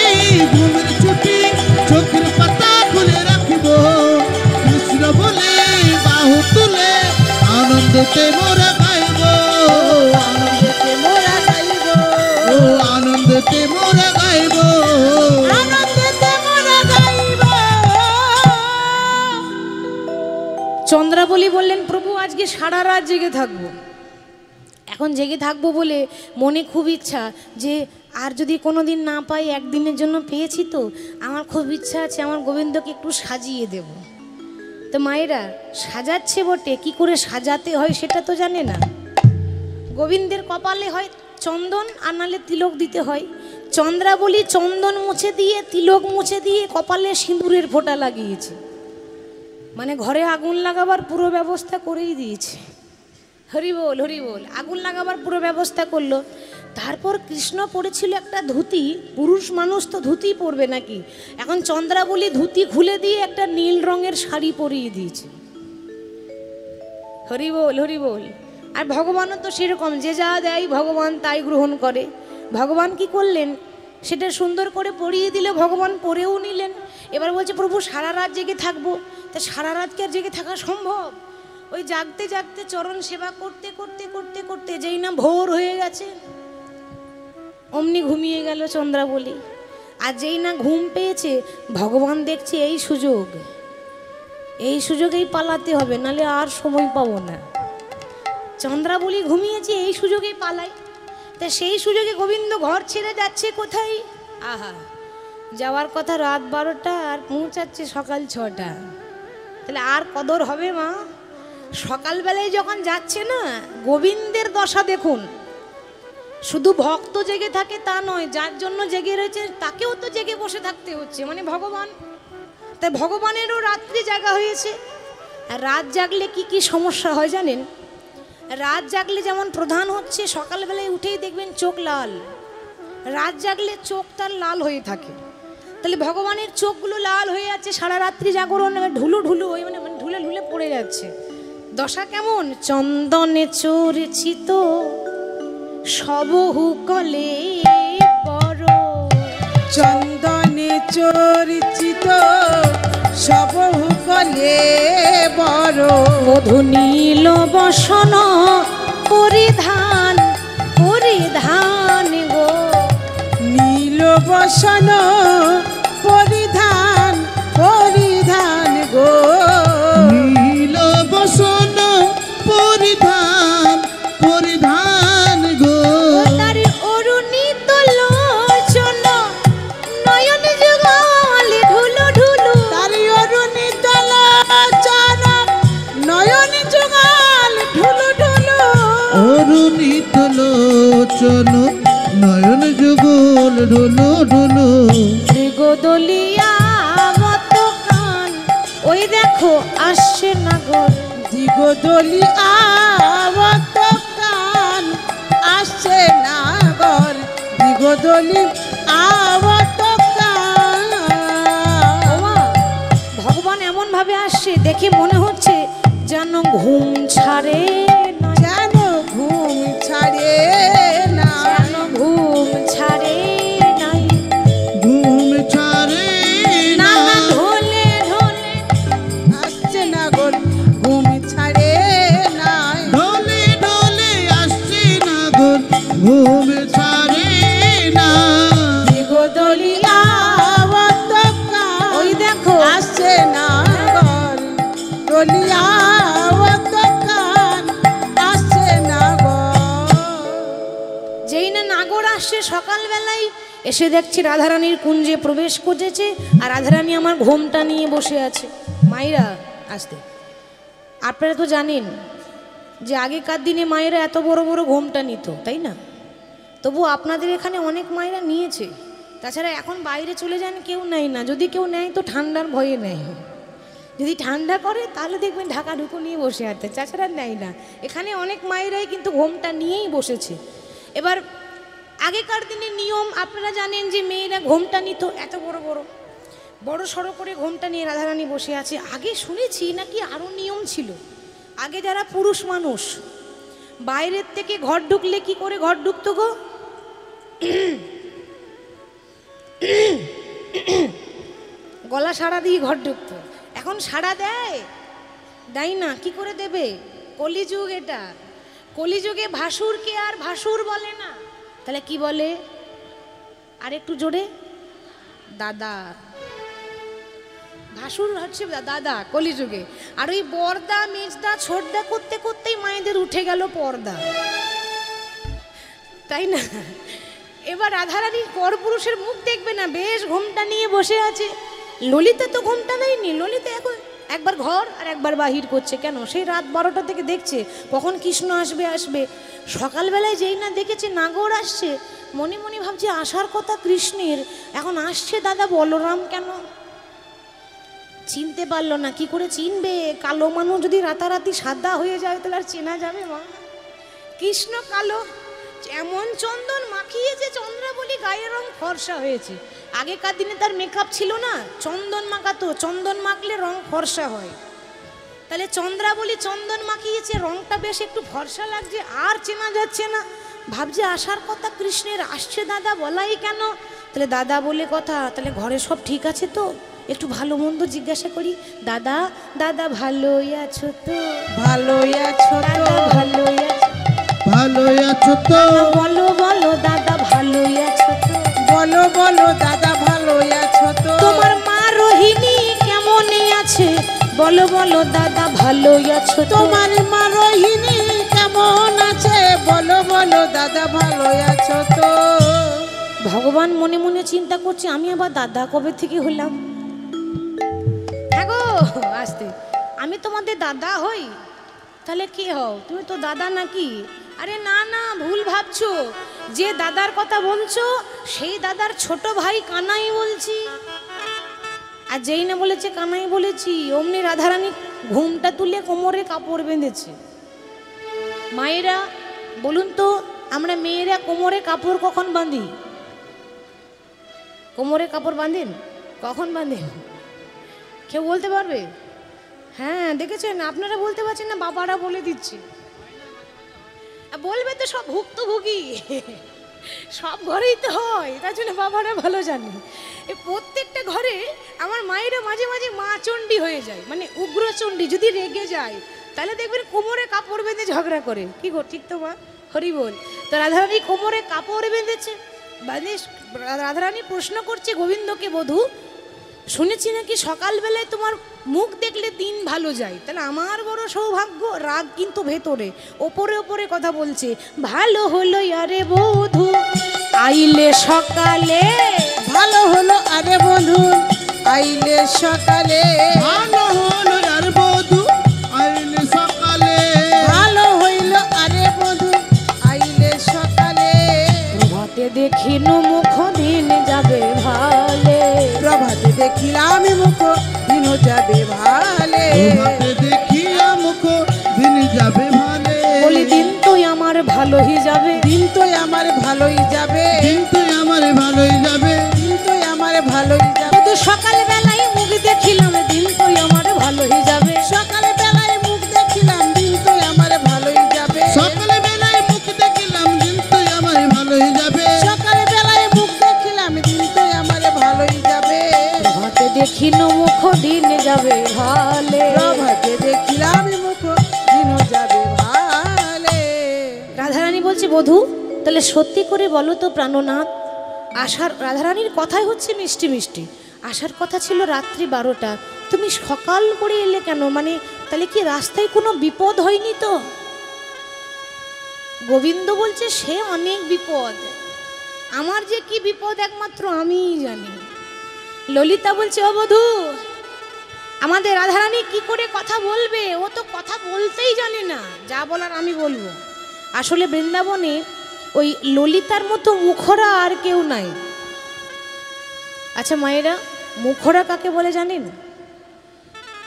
ঘুমের ছুটি চোখের পাতা খুলে রাখিব কৃষ্ণ বলে বাহু তুলে আনন্দতে মোরা গাইব আনন্দেতে মোরা গাইব ও আনন্দতে মোরা গাইব আনন্দেতে মোরা গাইব চন্দ্রাবলী বললেন প্রভু আজকে সারা রাত জেগে থাকবো এখন জেগে থাকবো বলে মনে খুব ইচ্ছা যে আর যদি কোনো দিন না পাই, একদিনের জন্য পেয়েছি তো, আমার খুব ইচ্ছা আছে আমার গোবিন্দকে একটু সাজিয়ে দেব। তো মায়েরা সাজাচ্ছে বটে, কি করে সাজাতে হয় সেটা তো জানে না। গোবিন্দের কপালে হয় চন্দন, আর নাহলে তিলক দিতে হয়। চন্দ্রাবলী চন্দন মুছে দিয়ে, তিলক মুছে দিয়ে, কপালে সিঁদুরের ফোঁটা লাগিয়েছে, মানে ঘরে আগুন লাগাবার পুরো ব্যবস্থা করেই দিয়েছে। হরি বল হরি বল, আগুন লাগাবার পুরো ব্যবস্থা করলো। তারপর কৃষ্ণ পরেছিল একটা ধুতি, পুরুষ মানুষ তো ধুতি পরবে নাকি, এখন চন্দ্রাবলী ধুতি খুলে দিয়ে একটা নীল রঙের শাড়ি পরিয়ে দিয়েছে। হরি বল হরি বল। আর ভগবানও তো সেরকম, যে যা দেয় ভগবান তাই গ্রহণ করে। ভগবান কি করলেন, সেটা সুন্দর করে পরিয়ে দিলে, ভগবান পরেও নিলেন। এবার বলছে প্রভু সারা রাত জেগে থাকবো। তা সারা রাত কি আর জেগে থাকা সম্ভব? ওই জাগতে জাগতে চরণ সেবা করতে করতে করতে করতে যেই না ভোর হয়ে গেছে, অমনি ঘুমিয়ে গেল চন্দ্রাবলী। আর যেই না ঘুম পেয়েছে, ভগবান দেখছে এই সুযোগেই পালাতে হবে, নালে আর সময় পাবো না। চন্দ্রাবলী ঘুমিয়েছে, এই সুযোগেই পালাই। তা সেই সুযোগে গোবিন্দ ঘর ছেড়ে যাচ্ছে কোথায়? আহা, যাওয়ার কথা রাত 12টা, আর পৌঁছাচ্ছে সকাল 6টা। তাহলে আর কদর হবে মা? সকালবেলায় যখন যাচ্ছে না, গোবিন্দের দশা দেখুন। শুধু ভক্ত জেগে থাকে তা নয়, যার জন্য জেগে রয়েছে তাকেও তো জেগে বসে থাকতে হচ্ছে, মানে ভগবান। তাই ভগবানেরও রাত্রি জাগা হয়েছে। আর রাত জাগলে কি কি সমস্যা হয় জানেন? রাত জাগলে যেমন প্রধান হচ্ছে, সকালবেলায় উঠেই দেখবেন চোখ লাল। রাত জাগলে চোখ তার লাল হয়ে থাকে। তাহলে ভগবানের চোখগুলো লাল হয়ে যাচ্ছে, সারা রাত্রি জাগরণ ঢুলু ঢুলু হয়ে, মানে ঢুলে ঢুলে পড়ে যাচ্ছে। দশা কেমন? চন্দনে চর্চিত সবহু কলে বড়, চন্দনে চর্চিত সবহু কলে বড়, মধু নীল বসন পরিধান পরিধান গো, নীল বসন পরিধান পরিধান গো, নীল বসন পরিধান পরিধান গো, তার অরুণিত লোচন নয়ন যুগলে ঢুলু ঢুলু, তার অরুণিত লোচন নয়ন যুগল ঢুলু ঢুলু, অরুণিত লোচন নয়ন যুগল ঢুলু ঢুলু, মৃগদলিয়া মত কান, ওই দেখো আসছে নাগর, দিগদলি আবত কান আসছে নাগর, দিগদলি আবত কান। ওমা, ভগবান এমন ভাবে আসছে দেখে মনে হচ্ছে যেন ঘুম ছাড়ে না, যেন ঘুম ছাড়ে না, যেন ঘুম ছাড়ে নাই, ঘুম ছাড়ে না, না ঢোলে ঢোলে আসছে নাগর ঘুম ছাড়ে নাই, ঢোলে ঢোলে আসছে নাগর ঘুম ছাড়ে না, দিগদলি আবত কান ওই দেখো আসছে নাগর, দলিয়া আবত কান আসছে নাগর। যেই না নাগর আসছে সকালবেলায়, এসে দেখছি রাধারানীর কুঞ্জে প্রবেশ করেছে, আর রাধারানী আমার ঘোমটা নিয়ে বসে আছে। মায়েরা আসতে, আপনারা তো জানেন যে আগেকার দিনে মায়েরা এত বড় বড় ঘোমটা নিত, তাই না? তবু আপনাদের এখানে অনেক মায়েরা নিয়েছে। তাছাড়া এখন বাইরে চলে যান, কেউ নেয় না। যদি কেউ নেয় তো ঠান্ডার ভয়ে নেয়, যদি ঠান্ডা করে তাহলে দেখবেন ঢাকা ঢুকো নিয়ে বসে আছে, তাছাড়া নেয় না। এখানে অনেক মায়েরাই কিন্তু ঘোমটা নিয়েই বসেছে। এবার আগেকার দিনে নিয়ম আপনারা জানেন যে মেয়েরা ঘোমটা নিত, এত বড় বড় বড় সড়ো করে ঘোমটা নিয়ে রাধারানী বসে আছে। আগে শুনেছি নাকি আরও নিয়ম ছিল। আগে যারা পুরুষ মানুষ বাইরের থেকে ঘর ঢুকলে কি করে ঘর ঢুকতো গো? গলা সাড়া দিয়ে ঘর ঢুকতো। এখন সাড়া দেয়? দেয় না। কি করে দেবে? কলিযুগ এটা। কলিযুগে ভাসুরকে আর ভাসুর বলে না, তাহলে কি বলে? আর একটু জোরে, দাদা। ভাসুর হচ্ছে দাদা কলিযুগে। আর ওই বর্দা মেজদা ছোটদা করতে করতেই মায়েদের উঠে গেল পর্দা। তাই না? এবার রাধারানীর পরপুরুষের মুখ দেখবে না, বেশ ঘোমটা নিয়ে বসে আছে। ললিতা তো ঘোমটা নেয়নি, ললিতা এখন একবার ঘর আর একবার বাহির করছে। কেন? সেই রাত 12টা থেকে দেখছে কখন কৃষ্ণ আসবে আসবে। সকালবেলায় যেই না দেখেছে নাগর আসছে, মনে মনে ভাবছে আসার কথা কৃষ্ণের, এখন আসছে দাদা বলরাম কেন? চিনতে পারলো না। কি করে চিনবে? কালো মানুষ যদি রাতারাতি সাদা হয়ে যায় তাহলে আর চেনা যাবে মা? কৃষ্ণ কালো, এমন চন্দন মাখিয়েছে চন্দ্রাবলী গায়ের রং ফর্সা হয়েছে। আগেকার দিনে তার মেকআপ ছিল না, চন্দন মাখাতো, চন্দন মাখলে রং ফর্সা হয়। তাহলে চন্দ্রাবলী চন্দন মাখিয়েছে, রংটা বেশ একটু ফর্সা লাগছে, আর চেনা যাচ্ছে না। ভাবছে আসার কথা কৃষ্ণের, আসছে দাদা বলাই কেন? তাহলে দাদা বলে কথা, তাহলে ঘরে সব ঠিক আছে তো? একটু ভালো মন্দ জিজ্ঞাসা করি। দাদা, দাদা ভালোই আছো তো? ভালোই আছো তো? ভালোই আছো? ভালোই আছো তো? বলো বলো দাদা ভালোই আছো তো? বলো বলো দাদা ভালোই আছো তো? তোমার মা রোহিণী কেমন আছে? বলো বলো দাদা ভালোই আছো তো? তোমার মা রোহিণী কেমন আছে? বলো বলো দাদা ভালোই আছো তো? ভগবান মনে মনে চিন্তা করছে, আমি আবার দাদা কবে থেকে হলাম? হ্যাঁ গো, আসতে আমি তোমাদের দাদা হই? তাহলে কি হও? তুমি তো দাদা নাকি? আরে না না, ভুল ভাবছো। যে দাদার কথা বলছো সেই দাদার ছোট ভাই কানাই বলছি। আর যেই না বলেছে কানাই বলেছি, অমনি রাধারানী ঘুমটা তুলে কোমরে কাপড় বেঁধেছে। মায়েরা বলুন তো, আমরা মেয়েরা কোমরে কাপড় কখন বাঁধি? কোমরে কাপড় বাঁধেন? কখন বাঁধেন? কেউ বলতে পারবে? হ্যাঁ দেখেছেন, আপনারা বলতে পারছেন না, বাবারা বলে দিচ্ছে। বলবে তো সব ভুক্তভোগী, সব ঘরেই তো হয়, তার জন্য বাবারা ভালো জানে। এই প্রত্যেকটা ঘরে আমার মায়েরা মাঝে মাঝে মা চণ্ডী হয়ে যায়, মানে উগ্রচণ্ডী। যদি রেগে যায় তাহলে দেখবেন কোমরে কাপড় বেঁধে ঝগড়া করে। কি গো, ঠিক তো মা? হরি বল। তো রাধারানী কোমরে কাপড় বেঁধেছে, মানে রাধারানী প্রশ্ন করছে গোবিন্দকে, বধূ শুনেছি নাকি সকালবেলায় তোমার মুখ দেখলে দিন ভালো যায়, তাহলে আমার বড় সৌভাগ্য। রাগ কিন্তু ভেতরে, ওপরে ওপরে কথা বলছে। ভালো হলো আরে বধূ আইলে সকালে, ভালো হলো আরে বন্ধু আইলে সকালে, ভালো হলো আর বধূ আইলে সকালে, ভালো হইল আরে বন্ধু আইলে সকালে। প্রভাতে দেখিনু মুখ দিন যাবে ভালে, প্রভাতে দেখিলাম মুখ দিন যাবে ভালে, তোমাকে দেখিয়া মুখ দিন যাবে ভালে, বলি দিন তুই আমার ভালোই যাবে, দিন তো আমার ভালোই যাবে, কিন্তু আমার ভালোই যাবে, দিন তো আমার ভালোই যাবে। শুধু সকালবেলায় মুখ দেখিলাম, দিন তুই আমার ভালোই যাবে। সকালে বেলায় মুখ দেখিলাম দিন তো আমার ভালোই যাবে, সকালে বেলায় মুখ দেখিলাম দিন তো আমার ভালোই যাবে, সকালে বেলায় মুখ দেখিলাম দিন তো আমার ভালোই যাবে, প্রভাতে দেখিনু মুখ দিন যাবে ভালে। প্রভাতে দেখিলাম মুখ দিন যাবে ভালে। রাধারানী বলছে, বধূ তাহলে সত্যি করে বলো তো প্রাণনাথ, আসার, রাধারানীর কথাই হচ্ছে মিষ্টি মিষ্টি, আসার কথা ছিল রাত্রি 12টা, তুমি সকাল করে এলে কেন? মানে তাহলে কি রাস্তায় কোনো বিপদ হয়নি তো? গোবিন্দ বলছে সে অনেক বিপদ, আমার যে কি বিপদ একমাত্র আমিই জানি। ললিতা বলছে, ও বধূ আমাদের রাধারানী কি করে কথা বলবে? ও তো কথা বলতেই জানে না, যা বলার আমি বলবো। আসলে বৃন্দাবনে ওই ললিতার মতো মুখরা আর কেউ নাই। আচ্ছা মায়েরা, মুখরা কাকে বলে জানেন?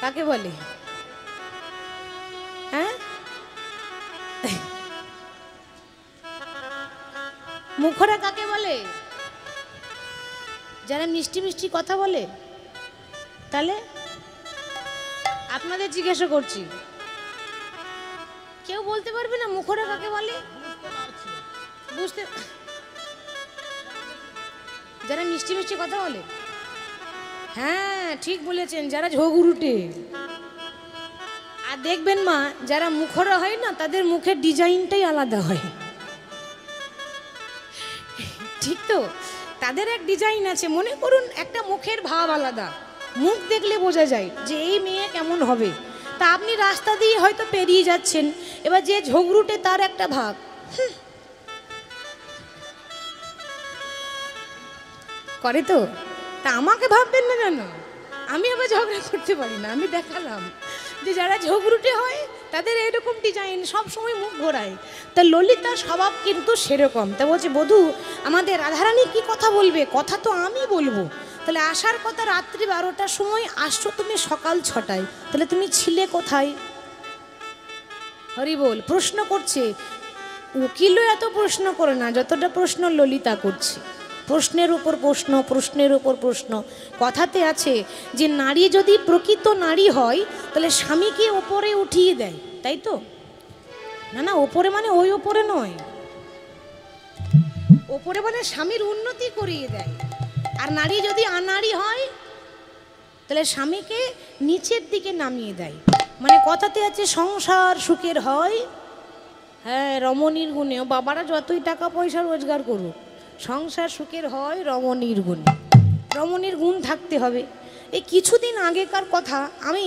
কাকে বলে? হ্যাঁ, মুখরা কাকে বলে? যারা মিষ্টি মিষ্টি কথা বলে। তাহলে আপনাদের জিজ্ঞাসা করছি, কেউ বলতে পারবে না মুখরা কাকে বলে? বুঝতে, যারা মিষ্টি মিষ্টি কথা বলে। হ্যাঁ ঠিক বলেছেন, যারা ঝগড়ুটে। আর দেখবেন মা, যারা মুখরা হয় না তাদের মুখের ডিজাইনটাই আলাদা হয়, ঠিক তো? তাদের এক ডিজাইন আছে। মনে করুন একটা মুখের ভাব আলাদা, মুখ দেখলে বোঝা যায় যে এই মেয়ে কেমন হবে। তা আপনি রাস্তা দিয়ে হয়তো পেরিয়ে যাচ্ছেন, এবার যে ঝগড়ুটে তার একটা ভাব, করে তো, তা আমাকে ভাববেন না জানো, আমি আবার ঝগড়া করতে পারি না। আমি দেখালাম যে যারা ঝগড়ুটে হয় তাদের এরকম ডিজাইন সব সময় মুখ ঘোরায়। তা ললিতার স্বভাব কিন্তু সেরকম। তা বলছে বধূ আমাদের রাধারানী কি কথা বলবে, কথা তো আমি বলবো। তাহলে আসার কথা রাত্রি 12টার সময়, আসছো তুমি সকাল 6টায়, তাহলে তুমি ছিলে কোথায়? হরি বল। প্রশ্ন করছে, উকিলও এত প্রশ্ন করে না যতটা প্রশ্ন ললিতা করছে। প্রশ্নের উপর প্রশ্ন, প্রশ্নের উপর প্রশ্ন। কথাতে আছে যে নারী যদি প্রকৃত নারী হয় তাহলে স্বামীকে ওপরে উঠিয়ে দেয়, তাই তো? না না, ওপরে মানে ওই ওপরে নয়, ওপরে মানে স্বামীর উন্নতি করিয়ে দেয়। আর নারী যদি আনারী হয় তাহলে স্বামীকে নিচের দিকে নামিয়ে দেয়। মানে কথাতে আছে সংসার সুখের হয়, হ্যাঁ, রমণীর গুণে। বাবারা যতই টাকা পয়সা রোজগার করুক, সংসার সুখের হয় রমণীর গুণে। রমণীর গুণ থাকতে হবে। এই কিছুদিন আগেকার কথা, আমি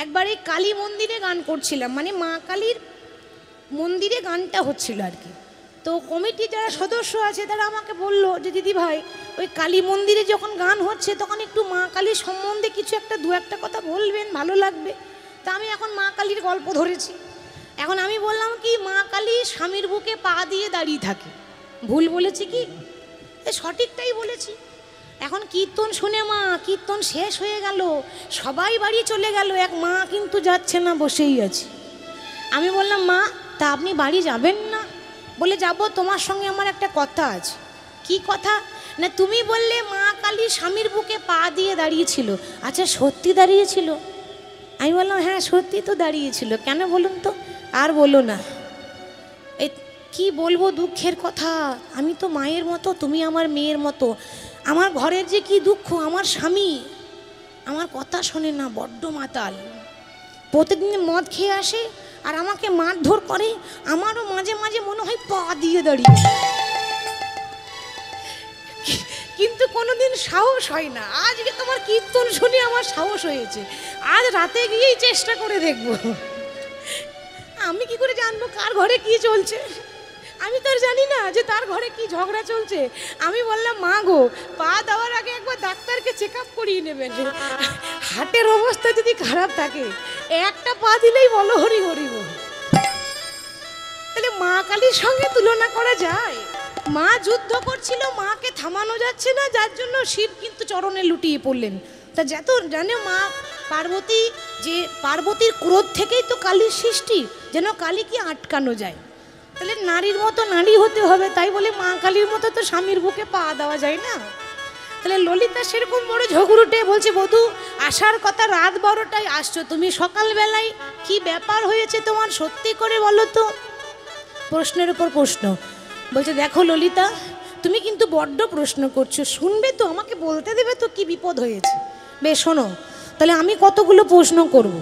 একবার এই কালী মন্দিরে গান করছিলাম, মানে মা কালীর মন্দিরে গানটা হচ্ছিল আর কি। তো কমিটি যারা সদস্য আছে তারা আমাকে বললো যে দিদি ভাই ওই কালী মন্দিরে যখন গান হচ্ছে তখন একটু মা কালীর সম্বন্ধে কিছু একটা দু একটা কথা বলবেন, ভালো লাগবে। তা আমি এখন মা কালীর গল্প ধরেছি। এখন আমি বললাম কি, মা কালী স্বামীর বুকে পা দিয়ে দাঁড়িয়ে থাকে। ভুল বলেছি কি? সঠিকটাই বলেছি। এখন কীর্তন শুনে মা, কীর্তন শেষ হয়ে গেল, সবাই বাড়ি চলে গেল, এক মা কিন্তু যাচ্ছে না, বসেই আছে। আমি বললাম মা তা আপনি বাড়ি যাবেন না? বলে যাব, তোমার সঙ্গে আমার একটা কথা আছে। কি কথা? না তুমি বললে মা কালী স্বামীর বুকে পা দিয়ে দাঁড়িয়েছিল। আচ্ছা সত্যি দাঁড়িয়েছিল? আমি বললাম হ্যাঁ সত্যি তো দাঁড়িয়েছিল। কেন বলুন তো? আর বলো না। এই কি বলবো, দুঃখের কথা। আমি তো মায়ের মতো, তুমি আমার মেয়ের মতো। আমার ঘরের যে কি দুঃখ, আমার স্বামী আমার কথা শোনে না, বড্ড মাতাল। প্রতিদিন মদ খেয়ে আসে আর আমাকে মারধর করে। আমারও মাঝে মাঝে মনে হয় পা দিয়ে দাঁড়িয়ে, কিন্তু কোনোদিন সাহস হয় না। আজকে তোমার কীর্তন শুনে আমার সাহস হয়েছে, আজ রাতে গিয়েই চেষ্টা করে দেখব। আমি কি করে জানবো কার ঘরে কি চলছে? আমি তো আর জানি না যে তার ঘরে কি ঝগড়া চলছে। আমি বললাম মা গো, পা দেওয়ার আগে একবার ডাক্তারকে চেক আপ করিয়ে নেবেন। হার্টের অবস্থা যদি খারাপ থাকে একটা পা দিলেই বলো হরি হরি গো। তাহলে মা কালীর সঙ্গে তুলনা করা যায়? মা যুদ্ধ করছিল, মাকে থামানো যাচ্ছে না, যার জন্য শিব কিন্তু চরণে লুটিয়ে পড়লেন। তা যত জানে মা পার্বতী, যে পার্বতীর ক্রোধ থেকেই তো কালীর সৃষ্টি, যেন কালীকে আটকানো যায়। তাহলে নারীর মতো নারী হতে হবে, তাই বলে মা কালীর মতো তো স্বামীর বুকে পা দেওয়া যায় না। তাহলে ললিতা সেরকম বড় ঝগড়ুটে। বলছে বধূ আসার কথা রাত 12টায়, আসছো তুমি সকালবেলায়, কি ব্যাপার হয়েছে তোমার, সত্যি করে বলো তো। প্রশ্নের উপর প্রশ্ন। বলছে দেখো ললিতা, তুমি কিন্তু বড্ড প্রশ্ন করছো, শুনবে তো, আমাকে বলতে দেবে তো কি বিপদ হয়েছে। বেশ শোনো, তাহলে আমি কতগুলো প্রশ্ন করব।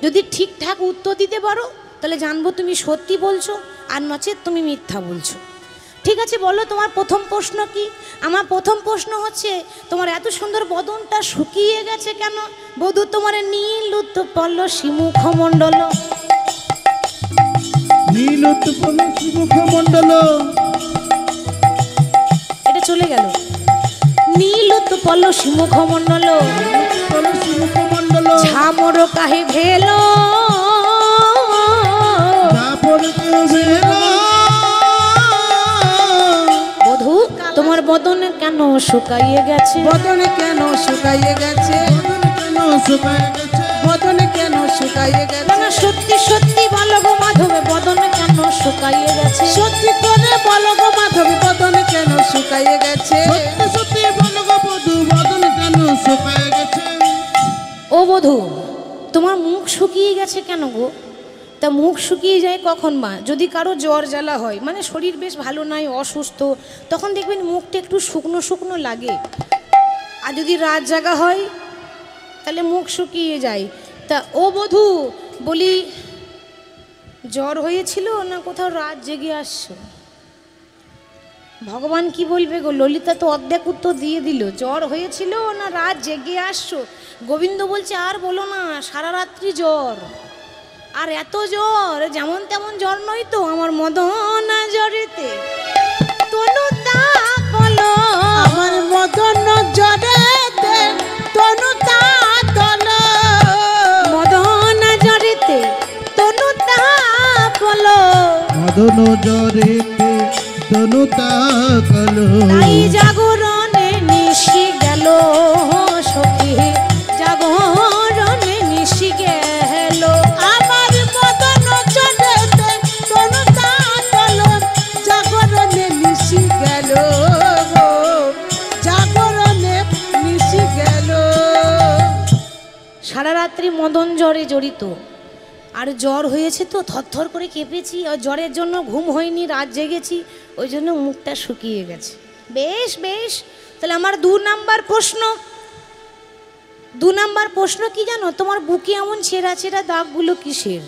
যদি ঠিকঠাক উত্তর দিতে পারো তাহলে জানবো তুমি সত্যি বলছো, আর নচেত তুমি মিথ্যা বলছো। ঠিক আছে, বলো তোমার প্রথম প্রশ্ন কি? আমার প্রথম প্রশ্ন হচ্ছে, তোমার এত সুন্দর বদনটা শুকিয়ে গেছে কেন? বধূ তোমার নীল পল্লবী মুখমণ্ডল, নীল পল্লবী মুখমণ্ডল, এটা চলে গেল। নীল পল্লবী মুখমণ্ডল, পল্লবী মুখমণ্ডল, ঝামর কাহে ভেলো, বধূ তোমার বদন কেন শুকাইয়ে গেছে? বদনে কেন শুকাইয়ে গেছে? বদনে কেন শুকাইয়ে গেছে? না সত্যি সত্যি বলো গো মাধবে, বদন কেন শুকাইয়ে গেছে? সত্যি করে বলো গো মাধবী, বদনে কেন শুকাইয়ে গেছে? সত্যি সত্যি বলো গো বধূ, বদন কেন শুকাইয়ে গেছে? ও বধূ তোমার মুখ শুকিয়ে গেছে কেন গো? তা মুখ শুকিয়ে যায় কখন মা? যদি কারো জ্বর জ্বালা হয়, মানে শরীর বেশ ভালো নাই, অসুস্থ, তখন দেখবেন মুখটা একটু শুকনো শুকনো লাগে। আর যদি রাত জাগা হয় তাহলে মুখ শুকিয়ে যায়। তা ও বধূ বলি, জ্বর হয়েছিল না কোথাও রাত জেগে আসছো? ভগবান কি বলবে গো? ললিতা তো অর্ধেক উত্তর দিয়ে দিল। জ্বর হয়েছিল না রাত জেগে আসছো? গোবিন্দ বলছে আর বলো না, সারা রাত্রি জ্বর। আর এত জ্বর, যেমন তেমন জ্বর নয় তো, আমার মদন জ্বরেতে তনুতা বলো, আমার দোনো জরেতে দোনো তাকালো তাই জাগরণে নিশি গেল সখী, জাগরণে নিশি গেল। আমার মদন চলেতে তনু তাকালো, জাগরণে নিশি গেল গো, জাগরণে নিশি গেল। সারা রাত্রি মদন জ্বরে জড়িত, আর জ্বর হয়েছে তো থরথর করে কেঁপেছি, আর জ্বরের জন্য ঘুম হয়নি, রাত জেগেছি, ওই জন্য মুখটা শুকিয়ে গেছে। বেশ বেশ, তাহলে আমার 2 নাম্বার প্রশ্ন, 2 নাম্বার প্রশ্ন কি জানো? তোমার বুকে এমন ছেঁড়া ছেঁড়া দাগগুলো কিসের?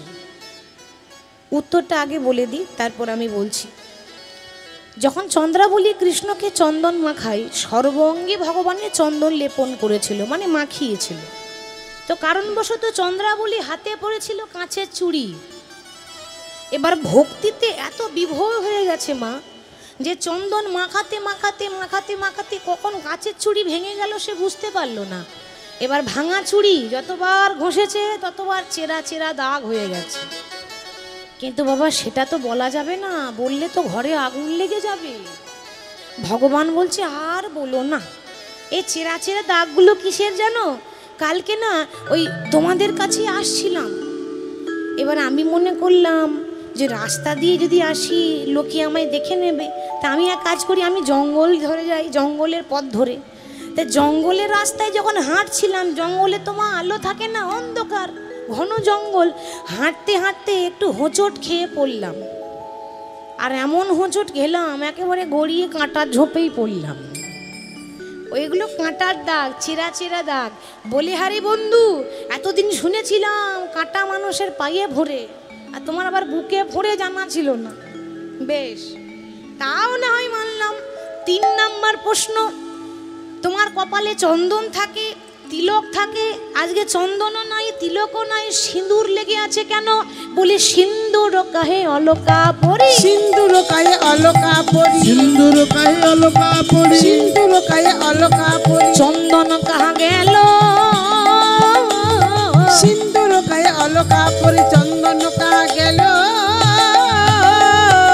উত্তরটা আগে বলে দিই, তারপর আমি বলছি। যখন চন্দ্রাবলী কৃষ্ণকে চন্দন মাখায়, সর্বঙ্গে ভগবানের চন্দন লেপন করেছিল, মানে মাখিয়েছিল। তো কারণবশত চন্দ্রাবলী হাতে পড়েছিল কাঁচের চুড়ি। এবার ভক্তিতে এত বিভোর হয়ে গেছে মা, যে চন্দন মাখাতে মাখাতে মাখাতে মাখাতে কখন কাঁচের চুড়ি ভেঙে গেল সে বুঝতে পারলো না। এবার ভাঙা চুড়ি যতবার ঘষেছে ততবার চেরা চেরা দাগ হয়ে গেছে। কিন্তু বাবা সেটা তো বলা যাবে না, বললে তো ঘরে আগুন লেগে যাবে। ভগবান বলছে আর বলো না। এই চেরা চেরা দাগগুলো কিসের জানো? কালকে না ওই তোমাদের কাছে আসছিলাম, এবার আমি মনে করলাম যে রাস্তা দিয়ে যদি আসি লোকে আমায় দেখে নেবে, তা আমি এক কাজ করি, আমি জঙ্গল ধরে যাই, জঙ্গলের পথ ধরে। তা জঙ্গলের রাস্তায় যখন হাঁটছিলাম, জঙ্গলে তোমার আলো থাকে না, অন্ধকার ঘন জঙ্গল, হাঁটতে হাঁটতে একটু হোঁচট খেয়ে পড়লাম। আর এমন হোঁচট খেলাম একেবারে গড়িয়ে কাঁটার ঝোপেই পড়লাম। ওইগুলো কাঁটার দাগ, চেরা চেরা দাগ। বলে হারে বন্ধু, এতদিন শুনেছিলাম কাঁটা মানুষের পায়ে ভরে, আর তোমার আবার বুকে ভরে জানা ছিল না। বেশ, তাও না হয় মানলাম। 3 নাম্বার প্রশ্ন, তোমার কপালে চন্দন থাকে, তিলক থাকে, আজকে চন্দনও নাই, তিলকও নাই, সিঁদুর লেগে আছে কেন? বলে সিন্দুর কাহে অলকা পরি, সিন্দুর কায়ে অলকা পরি, সিন্দুর কাহে অলকা পড়ি, সিন্দুর কায়ে অলকা পরি, চন্দন কাহা গেল, সিন্দুর কায়ে অলকা পরি, চন্দন কা গেল।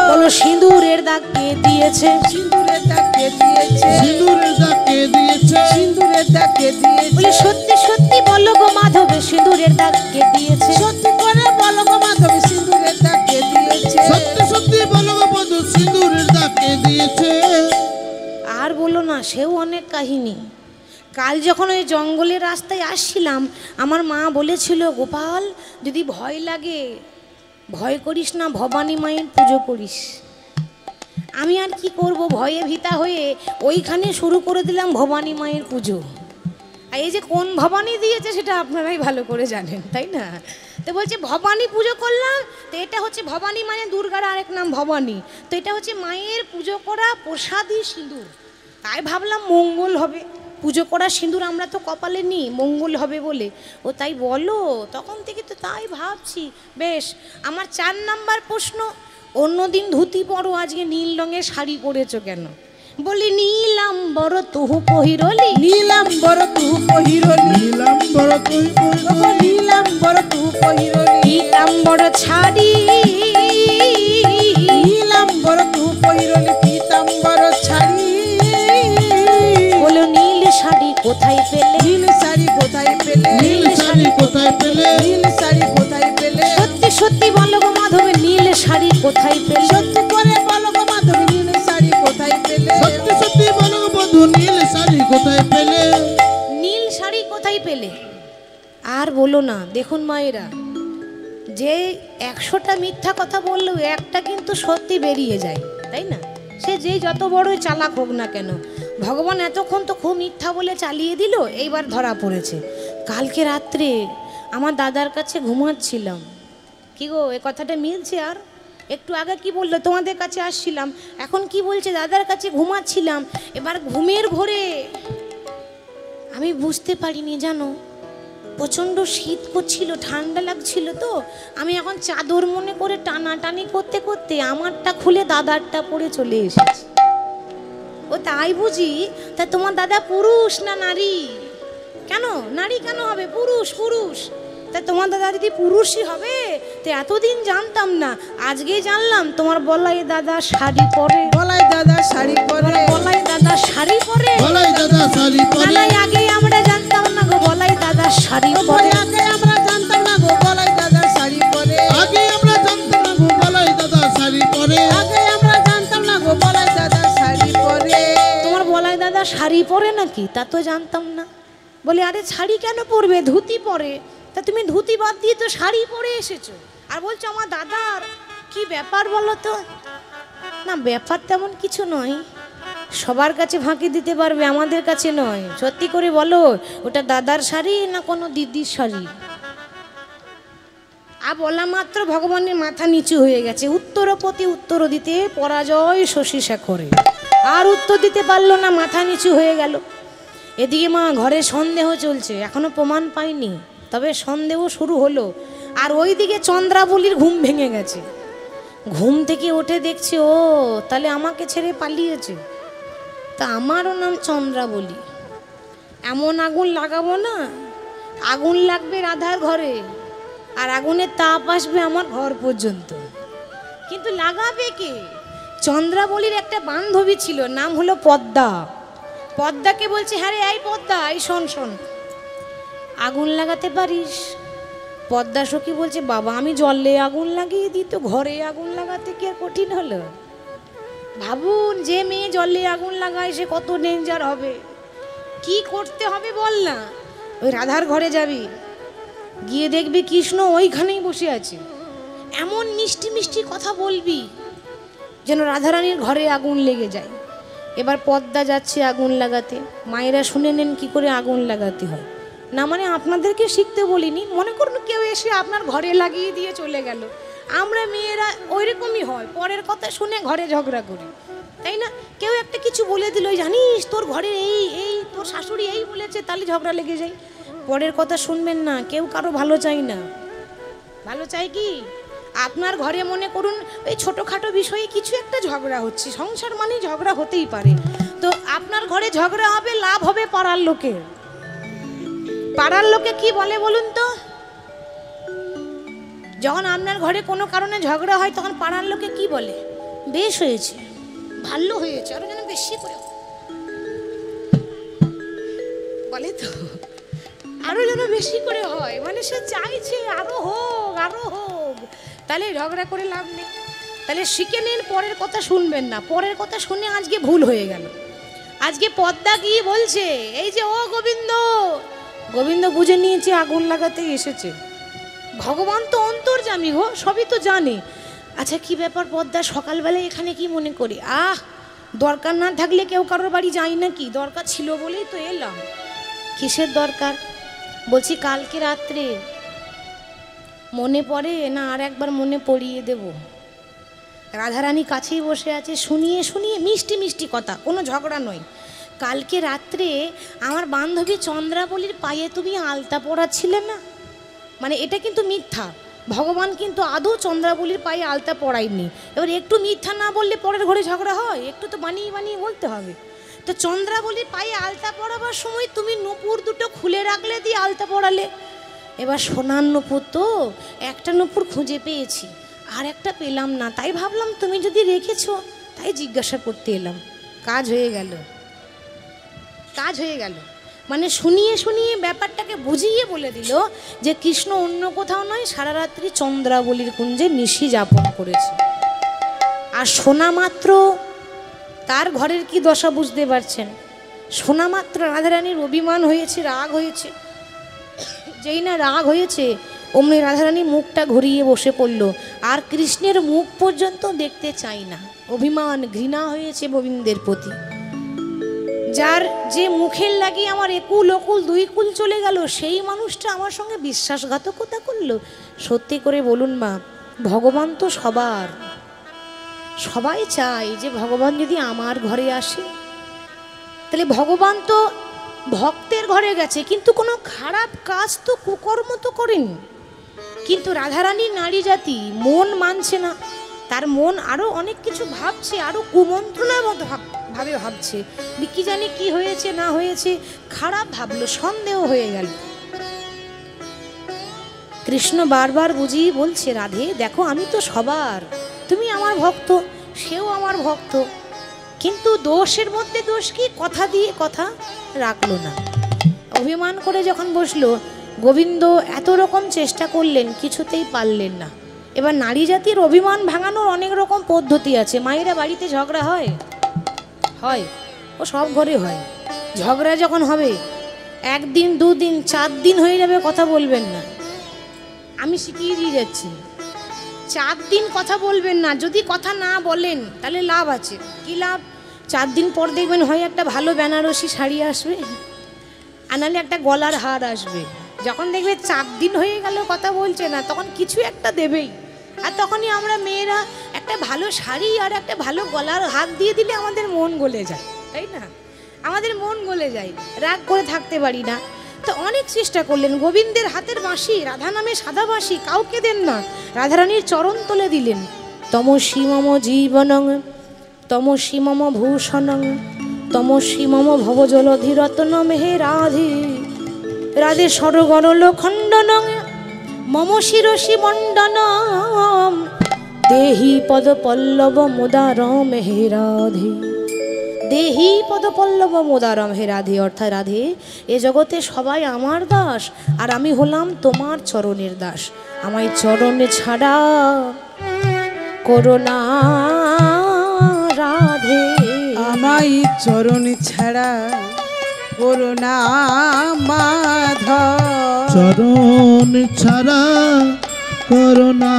বলো সিঁদুরের দাগ কে দিয়েছে? সিন্দুরের দাগ কে দিয়েছে? সিন্দুরের দাগ কে দিয়েছে? সিন্দুরের দাগ কে দিয়েছে? বলে সত্যি সত্যি বলো গো মাধবে, সিঁদুরের দাগ কে দিয়েছে? সত্যি করে বলো গো মাধবী, সিন্দুরের দাগ কে দিয়েছে? সত্যি সত্যি বলো গো বন্ধু, সিন্দুরের দাগ কে দিয়েছে? আর বলো না, সেও অনেক কাহিনী। কাল যখন ওই জঙ্গলের রাস্তায় আসছিলাম, আমার মা বলেছিল, গোপাল যদি ভয় লাগে ভয় করিস না, ভবানী মায়ের পুজো করিস। আমি আর কি করব, ভয়ে ভীতা হয়ে ওইখানে শুরু করে দিলাম ভবানী মায়ের পুজো। আর এই যে কোন ভবানী দিয়েছে সেটা আপনারাই ভালো করে জানেন, তাই না? তো বলছে ভবানী পুজো করলাম, তো এটা হচ্ছে ভবানী মানে দুর্গার আরেক নাম ভবানী, তো এটা হচ্ছে মায়ের পুজো করা প্রসাদী সিঁদুর। তাই ভাবলাম মঙ্গল হবে, পুজো করা সিঁদুর আমরা তো কপালে নিই, মঙ্গল হবে বলে। ও তাই বলো, তখন থেকে তো তাই ভাবছি। বেশ, আমার 4 নাম্বার প্রশ্ন, অন্যদিন ধুতি পরো, আজকে নীল রঙের শাড়ি পরেছো কেন? বলি নীলাম্বর তুহু পহিরলি, নীলাম্বর তু পহিরলি, নীলাম্বর তুই পড়ি, নীলাম্বর তু পহিরলি, পীতাম্বর ছাড়ি, নীলাম্বর তু পহিরলি, পীতাম্বর ছাড়ি। বলো নীল শাড়ি কোথায় পেলে? নীল শাড়ি কোথায় পেলে? নীল শাড়ি কোথায় পেলে? নীল শাড়ি কোথায় পেলে? সত্যি সত্যি বলো গো মাধবে, নীল শাড়ি কোথায় পেলে? সত্যি করে বলো গো মাধবী, নীল শাড়ি কোথায় পেলে? সত্যি সত্যি বলো গো বন্ধু, নীল শাড়ি কোথায় পেলে? নীল শাড়ি কোথায় পেলে? আর বলো না। দেখুন মায়েরা, যে 100টা মিথ্যা কথা বললেও একটা কিন্তু সত্যি বেরিয়ে যায়, তাই না? সে যেই যত বড়ই চালাক হোক না কেন, ভগবান এতক্ষণ তো খুব মিথ্যা বলে চালিয়ে দিল, এইবার ধরা পড়েছে। কালকে রাত্রে আমার দাদার কাছে ঘুমাচ্ছিলাম, কি গো এ কথাটা মিলছে? আর একটু আগে কি বললো, তোমাদের কাছে আসছিলাম, এখন কি বলছে, দাদার কাছে ঘুমাচ্ছিলাম। এবার ঘুমের ঘোরে আমি বুঝতে পারিনি জানো, প্রচণ্ড শীত করছিল, ঠান্ডা লাগছিল, তো আমি এখন চাদর মনে করে টানাটানি করতে করতে আমারটা খুলে দাদারটা পরে চলে এসেছি। ও তাই বুঝি? তা তোমার দাদা পুরুষ না নারী? কেন নারী কেন হবে? পুরুষ পুরুষ। তা তোমার দাদা যদি পুরুষই হবে তো এতদিন জানতাম না, আজকেই জানলাম তোমার বলাই দাদা শাড়ি পরে। বলাই দাদা শাড়ি পরে, বলাই দাদা শাড়ি পরে, বলাই দাদা শাড়ি পরে। না আগে আমরা জানতাম না গো বলাই দাদা শাড়ি পরে। আগে আমরা জানতাম না গো বলাই দাদা শাড়ি পরে, আগে আমরা জানতাম না গো বলাই দাদা শাড়ি পরে। আগে আমরা জানতাম না গো বলাই দাদা শাড়ি পরে। তোমার বলাই দাদা শাড়ি পরে নাকি? তা তো জানতাম না। বলে আরে শাড়ি কেন পরবে, ধুতি পরে। তা তুমি ধুতি বাদ দিয়ে তো শাড়ি পরে এসেছো, আর বলছো আমার দাদার কি ব্যাপার বলো তো? না ব্যাপার তেমন কিছু নয়, সবার কাছে ফাঁকি দিতে পারবে, আমাদের কাছে নয়। সত্যি করে বলো, ওটা দাদার শাড়ি না কোনো দিদির শাড়ি? আর বলা মাত্র ভগবানের মাথা নিচু হয়ে গেছে। উত্তর প্রতি উত্তর দিতে পরাজয় শশী শেখরে, আর উত্তর দিতে পারলো না, মাথা নিচু হয়ে গেল। এদিকে মা ঘরে সন্দেহ চলছে, এখনো প্রমাণ পাইনি, তবে সন্দেহ শুরু হলো। আর ওইদিকে চন্দ্রাবলীর ঘুম ভেঙে গেছে। ঘুম থেকে উঠে দেখছে ও তাহলে আমাকে ছেড়ে পালিয়েছে। তা আমারও নাম চন্দ্রাবলী, এমন আগুন লাগাবো না, আগুন লাগবে রাধার ঘরে, আর আগুনের তাপ আসবে আমার ঘর পর্যন্ত। কিন্তু লাগাবে কে? চন্দ্রাবলীর একটা বান্ধবী ছিল, নাম হলো পদ্মা। পদ্মাকে বলছে, হ্যাঁ রে এই পদ্মা, এই শোন শোন, আগুন লাগাতে পারিস? পদ্মা সখী বলছে, বাবা আমি জলে আগুন লাগিয়ে দিই, তো ঘরে আগুন লাগাতে কি আর কঠিন হলো? ভাবুন, যে মেয়ে জলে আগুন লাগায় সে কত ডেঞ্জার হবে। কি করতে হবে বল না? ওই রাধার ঘরে যাবি, গিয়ে দেখবি কৃষ্ণ ওইখানেই বসে আছে, এমন মিষ্টি মিষ্টি কথা বলবি যেন রাধারানীর ঘরে আগুন লেগে যায়। এবার পদ্মা যাচ্ছে আগুন লাগাতে, মায়েরা শুনে নেন কি করে আগুন লাগাতে হয়। না মানে আপনাদেরকে শিখতে বলিনি, মনে করুন কেউ এসে আপনার ঘরে লাগিয়ে দিয়ে চলে গেল, আমরা মেয়েরা ওইরকমই হয়, পরের কথা শুনে ঘরে ঝগড়া করি, তাই না? কেউ একটা কিছু বলে দিল, জানিস তোর ঘরে এই এই তোর শাশুড়ি এই বলেছে, তাহলে ঝগড়া লেগে যায়। পরের কথা শুনবেন না, কেউ কারো ভালো চাই না। ভালো চাই কি? আপনার ঘরে মনে করুন ওই ছোটোখাটো বিষয়ে কিছু একটা ঝগড়া হচ্ছে, সংসার মানে ঝগড়া হতেই পারে, তো আপনার ঘরে ঝগড়া হবে, লাভ হবে পাড়ার লোকের। পাড়ার লোকে কি বলে বলুন তো? যখন আপনার ঘরে কোনো কারণে ঝগড়া হয় তখন পাড়ার লোকে কি বলে? বেশ হয়েছে, ভালো হয়েছে, আরো যেন বেশি করে বলে, তো আরো যেন বেশি করে হয়, মানে সে চাইছে আরো হোক আরো হোক, তাহলে ঝগড়া করে লাভ নেই। তাহলে শিখে নিন, পরের কথা শুনবেন না। পরের কথা শুনে আজকে ভুল হয়ে গেল। আজকে পদ্মা কি বলছে, এই যে ও গোবিন্দ, গোবিন্দ বুঝে নিয়েছে আগুন লাগাতে এসেছে। ভগবান তো অন্তর্যামী গো, সবই তো জানে। আচ্ছা কি ব্যাপার পদ্মা, সকালবেলায় এখানে কি মনে করি? দরকার না থাকলে কেউ কারোর বাড়ি যায় নাকি? দরকার ছিল বলেই তো এলাম। কিসের দরকার? বলছি কালকে রাত্রে মনে পড়ে না, আর একবার মনে পড়িয়ে দেব। রাধারানী কাছেই বসে আছে, শুনিয়ে শুনিয়ে মিষ্টি মিষ্টি কথা, কোনো ঝগড়া নয়। কালকে রাত্রে আমার বান্ধবী চন্দ্রাবলীর পায়ে তুমি আলতা পরাচ্ছিলে না, মানে এটা কিন্তু মিথ্যা। ভগবান কিন্তু আদৌ চন্দ্রাবলীর পায়ে আলতা পরায়নি। এবার একটু মিথ্যা না বললে পরের ঘরে ঝগড়া হয়, একটু তো বানিয়ে বানিয়ে বলতে হবে। তো চন্দ্রাবলীর পায়ে আলতা পরাবার সময় তুমি নূপুর দুটো খুলে রাখলে, দিয়ে আলতা পরালে। এবার সোনার নূপুর তো একটা নূপুর খুঁজে পেয়েছি, আর একটা পেলাম না, তাই ভাবলাম তুমি যদি রেখেছো তাই জিজ্ঞাসা করতে এলাম। কাজ হয়ে গেল, কাজ হয়ে গেল। মানে শুনিয়ে শুনিয়ে ব্যাপারটাকে বুঝিয়ে বলে দিল যে কৃষ্ণ অন্য কোথাও নয়, সারা রাত্রি চন্দ্রাবলীর কুঞ্জে নিশি যাপন করেছে। আর শোনা মাত্র তার ঘরের কি দশা বুঝতে পারছেন। শোনা মাত্র রাধারানীর অভিমান হয়েছে, রাগ হয়েছে। যেই না রাগ হয়েছে অমনি রাধারানী মুখটা ঘুরিয়ে বসে পড়ল, আর কৃষ্ণের মুখ পর্যন্ত দেখতে চাই না। অভিমান ঘৃণা হয়েছে গোবিন্দের প্রতি। যার যে মুখের লাগিয়ে আমার একুল অকুল দুই কুল চলে গেল, সেই মানুষটা আমার সঙ্গে বিশ্বাসঘাতকতা করলো। সত্যি করে বলুন মা, ভগবান তো সবার, সবাই চায় যে ভগবান যদি আমার ঘরে আসে, তাহলে ভগবান তো ভক্তের ঘরে গেছে, কিন্তু কোনো খারাপ কাজ তো কুকর্ম তো করেনি। কিন্তু রাধারানী নারী জাতি মন মানছে না, তার মন আরো অনেক কিছু ভাবছে, আরো কুমন্ত্রণার মতো ভাবে ভাবছে। কি জানি কি হয়েছে না হয়েছে, খারাপ ভাবলো, সন্দেহ হয়ে গেল। কৃষ্ণ বারবার বুঝিয়ে বলছে, রাধে দেখো আমি তো সবার, তুমি আমার ভক্ত, সেও আমার ভক্ত, কিন্তু দোষের মধ্যে দোষ কি, কথা দিয়ে কথা রাখলো না। অভিমান করে যখন বসলো, গোবিন্দ এত রকম চেষ্টা করলেন, কিছুতেই পারলেন না। এবার নারী জাতির অভিমান ভাঙানোর অনেক রকম পদ্ধতি আছে। মায়েরা বাড়িতে ঝগড়া হয়, ও সব ঘরে হয়। ঝগড়া যখন হবে, 1 দিন 2 দিন 4 দিন হয়ে যাবে, কথা বলবেন না। আমি শিখিয়ে দিয়ে যাচ্ছি, 4 দিন কথা বলবেন না। যদি কথা না বলেন তাহলে লাভ আছে। কি লাভ? 4 দিন পর দেখবেন হয় একটা ভালো বেনারসি শাড়ি আসবে, আর নাহলে একটা গলার হার আসবে। যখন দেখবে 4 দিন হয়ে গেল কথা বলছে না, তখন কিছু একটা দেবেই। আর তখনই আমরা মেয়েরা একটা ভালো শাড়ি আর একটা ভালো গলার হার দিয়ে দিলে আমাদের মন গলে যায়, তাই না? আমাদের মন গলে যায়, রাগ করে থাকতে পারি না। তো অনেক চেষ্টা করলেন, গোবিন্দের হাতের বাঁশি, রাধা নামে সাদা বাঁশি কাউকে দেন না, রাধারানীর চরণ তলে দিলেন। তমসি মম জীবনং তমসি মম ভূষণং তমসি মম ভবজলধি রত্নম হে রাধে রাধে সরগরল খণ্ডনং মম শিরসি মণ্ডনম দেহি পদ পল্লব মুদারম হে রাধে। দেহি পদ পল্লব মুদারম হে রাধে, অর্থাৎ রাধে এ জগতে সবাই আমার দাস, আর আমি হলাম তোমার চরণের দাস। আমায় চরণে ছাড়া করোনা রাধে, আমায় চরণ ছাড়া করোনা মাধব। চরণ ছাড়া করুণা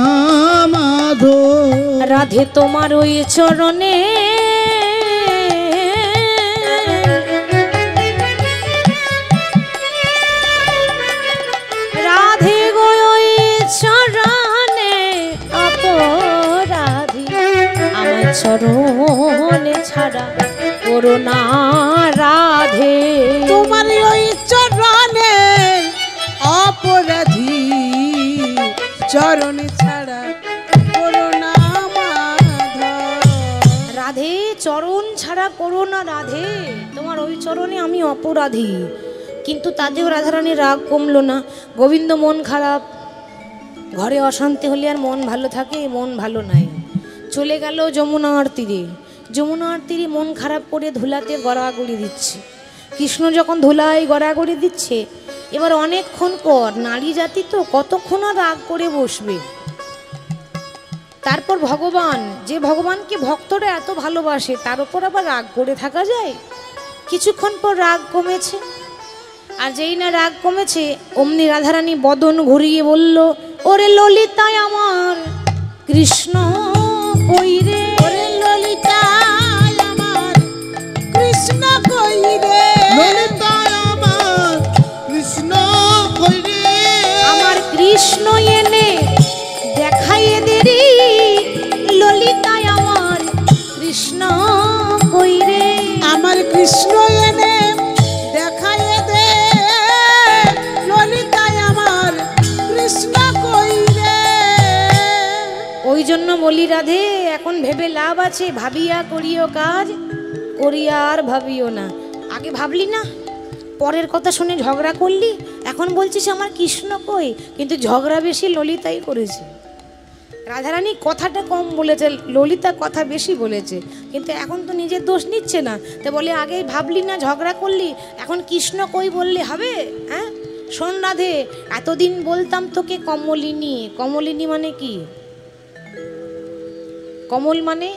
মাধো, রাধে তোমার ওই চরণে রাধে গো ওই চরণে অপরাধী, আমার চরণে ছাড়া করোনা রাধে। তোমার ওই চরণে অপরাধী, চরণ ছাড়া করোনা মাধব। রাধে চরণ ছাড়া করোনা রাধে, তোমার ওই চরণে আমি অপরাধী। কিন্তু তাতেও রাধারানীর রাগ কমলো না। গোবিন্দ মন খারাপ, ঘরে অশান্তি হলে আর মন ভালো থাকে? মন ভালো নাই। চলে গেল যমুনার তীরে। যমুনার তীরে মন খারাপ করে ধুলাতে গড়াগড়ি দিচ্ছে। কৃষ্ণ যখন ধুলায় গড়াগড়ি দিচ্ছে, এবার অনেকক্ষণ পর, নারী জাতি তো কতক্ষণ আর রাগ করে বসবে। তারপর ভগবান, যে ভগবানকে ভক্তরা এত ভালোবাসে, তার উপর আবার রাগ করে থাকা যায়? কিছুক্ষণ পর রাগ কমেছে, আর যেই না রাগ কমেছে, অমনি রাধারানী বদন ঘুরিয়ে বলল, ওরে ললিতায় আমার কৃষ্ণ কই রে, ওরে ললিতায় আমার কৃষ্ণ কই রে, ললিতায় আমার কৃষ্ণ কই রে, আমার কৃষ্ণ এনে দেখাইয়ে দে রে, ললিতায় আমার কৃষ্ণ কই রে, আমার কৃষ্ণ এনে দেখাইয়ে দে, ললিতায় আমার কৃষ্ণ কই রে। ওই জন্য বলি রাধে, এখন ভেবে লাভ আছে? ভাবিয়া করিও কাজ, করিয়া আর ভাবিও না। আগে ভাবলি না, পরের কথা শুনে ঝগড়া করলি, এখন বলছিস আমার কৃষ্ণ কই, কিন্তু ঝগড়া বেশি ললিতাই করেছে। রাধারানী কথাটা কম বলেছে, ললিতা কথা বেশি বলেছে, কিন্তু এখন তো নিজের দোষ নিচ্ছে না। তো বলে আগেই ভাবলি না, ঝগড়া করলি, এখন কৃষ্ণ কই বললে হবে? হ্যাঁ শোন রাধে, এতদিন বলতাম তোকে কমলিনী। কমলিনী মানে কি? কমল মানে,